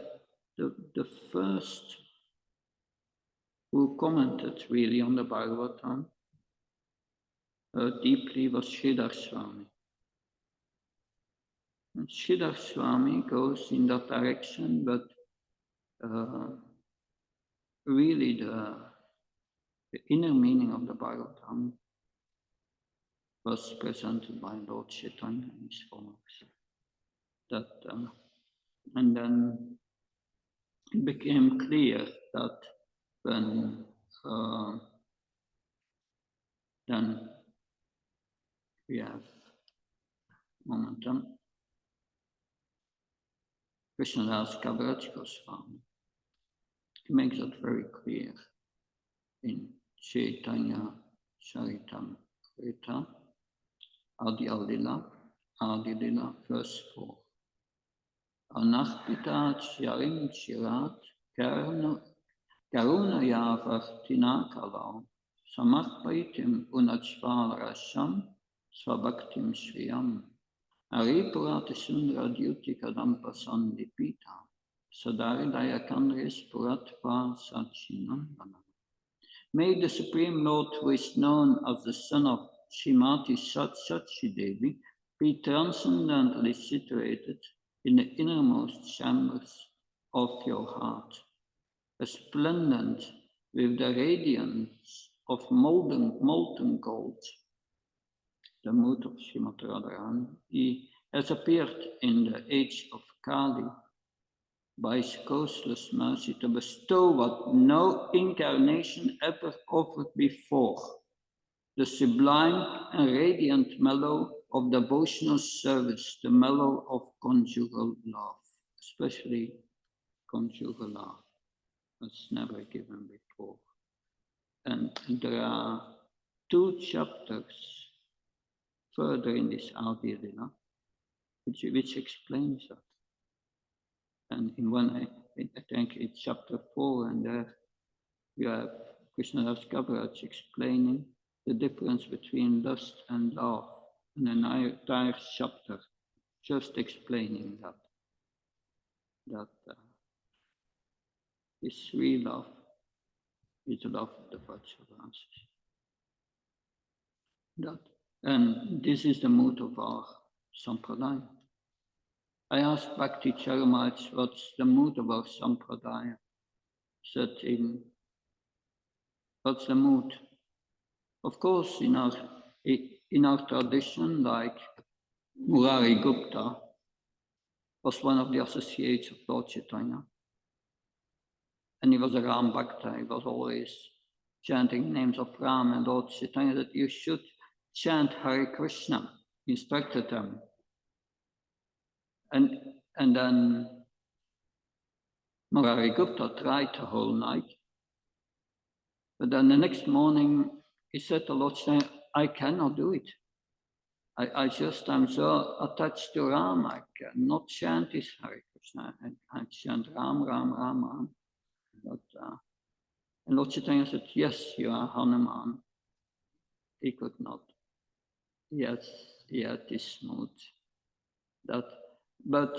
the first who commented really on the Bhagavatam deeply was Sridhar Swami. And Sridhar Swami goes in that direction, but really the inner meaning of the Bhagavatam was presented by Lord Chaitanya and his followers. That, and then it became clear that when then we have momentum. Krishnadas Kaviraj Goswami. He makes that very clear in Chaitanya Charitam Rita, Adi Lila, verse 4. Anachpita Charim Chirat Karuna Yavartina Kalau Samarpaitim Unachvala Rasham Swabhaktim Shriyam Aripurati Sundra Dyuti Kadampa Sandipita Sadaridaya Kandris Puratva Sachinandana. May the Supreme Lord, who is known as the son of Shrimati Sachi Devi, be transcendently situated in the innermost chambers of your heart, resplendent with the radiance of molten gold. The mood of Srimati Radharani. He has appeared in the age of Kali by his causeless mercy to bestow what no incarnation ever offered before, the sublime and radiant mellow of devotional service, the mellow of conjugal love, especially conjugal love, that's never given before. And there are 2 chapters further in this Adi Lila, which explains that. And in one, I think it's chapter 4, and there you have Krishnadas Kaviraj explaining the difference between lust and love, and an entire chapter just explaining that this real love is the love of the Vajravansis. And this is the mood of our Sampradaya. I asked Bhakti Charamaj what's the mood of our Sampradaya. Said what's the mood? Of course, in our tradition, like Murari Gupta was one of the associates of Lord Chaitanya. And he was a Ram Bhakta. He was always chanting names of Ram, and Lord Chaitanya that you should chant Hare Krishna, instructed them. And then Murari Gupta tried the whole night. But then the next morning, he said to Lord Chaitanya, I cannot do it. I'm so attached to Ram, I cannot chant this Hare Krishna. I chant Ram, Ram, Ram, Ram. But, and Lord Chaitanya said, yes, you are Hanuman. He could not. Yes, he had this mood. But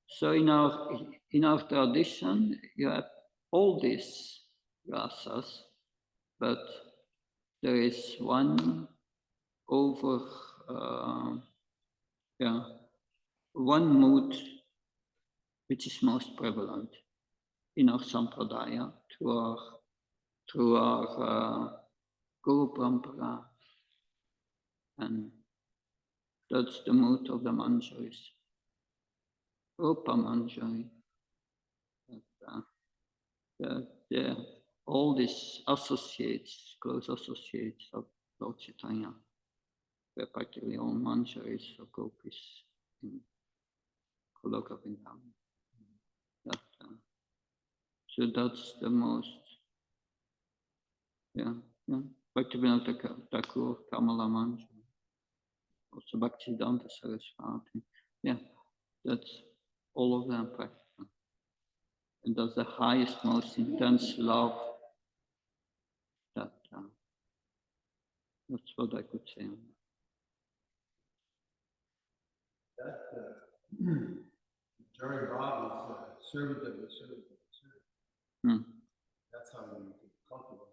so in our tradition, you have all these rasas, but there is one one mood which is most prevalent in our sampradaya through our Guru Parampara, and that's the mood of the Manjaris, Rupa Manjari. All these associates, close associates of Lord Chaitanya, where practically all manjaris for gopis in Goloka Vrindavan. So that's the most, yeah. Bhaktivinoda Thakur, Kamala Manjari, also Bhaktivedanta Saraswati. Yeah, that's all of them practical. And that's the highest, most intense love. That's what I could say. That Jari Bhav is servant of the servant of the servant. That's how you cultivate.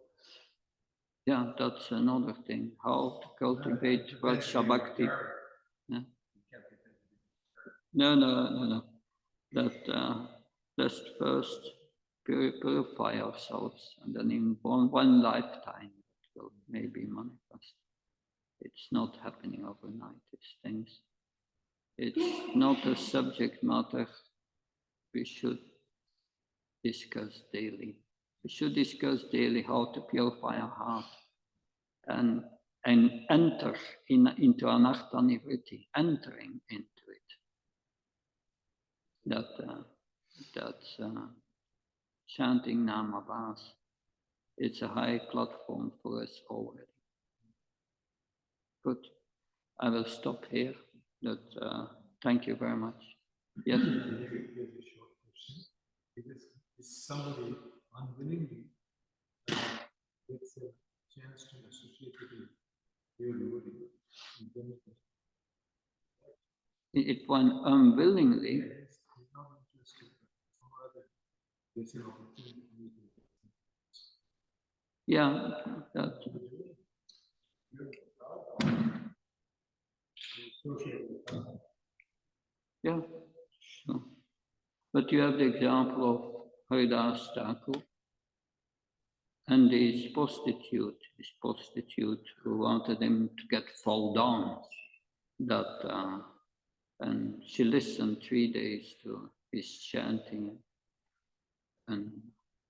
Yeah, that's another thing. How to cultivate Vraja Bhakti. Yeah. No. That let's first purify ourselves, and then in one lifetime it will maybe manifest. It's not happening overnight. It's things. It's not a subject matter we should discuss daily. We should discuss daily how to purify our heart and enter into anartha nivritti, entering into it. That's chanting Namavas. It's a high platform for us already. Good. I will stop here. Thank you very much. Yes. Here's a short question. If somebody unwillingly gets a chance to associate with your devotee, if one unwillingly, he's not interested, some other gets an opportunity. yeah, that. Yeah, sure. But you have the example of Haridas Thakur and his prostitute who wanted him to fall down. And she listened 3 days to his chanting, and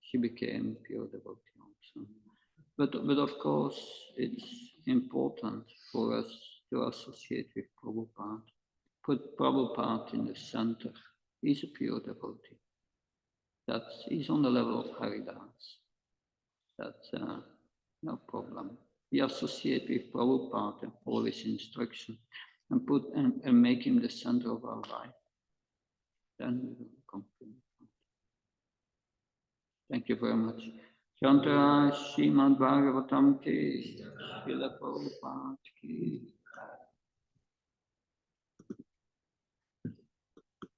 she became pure devotee also. But of course, it's important for us to associate with Prabhupada. Put Prabhupada in the center. He's a pure devotee. He's on the level of Haridas. That's no problem. We associate with Prabhupada and follow his instruction and make him the center of our life. Then we will complete. Thank you very much. Chantara Srimad Bhagavatam ki, Srila Prabhupada ki.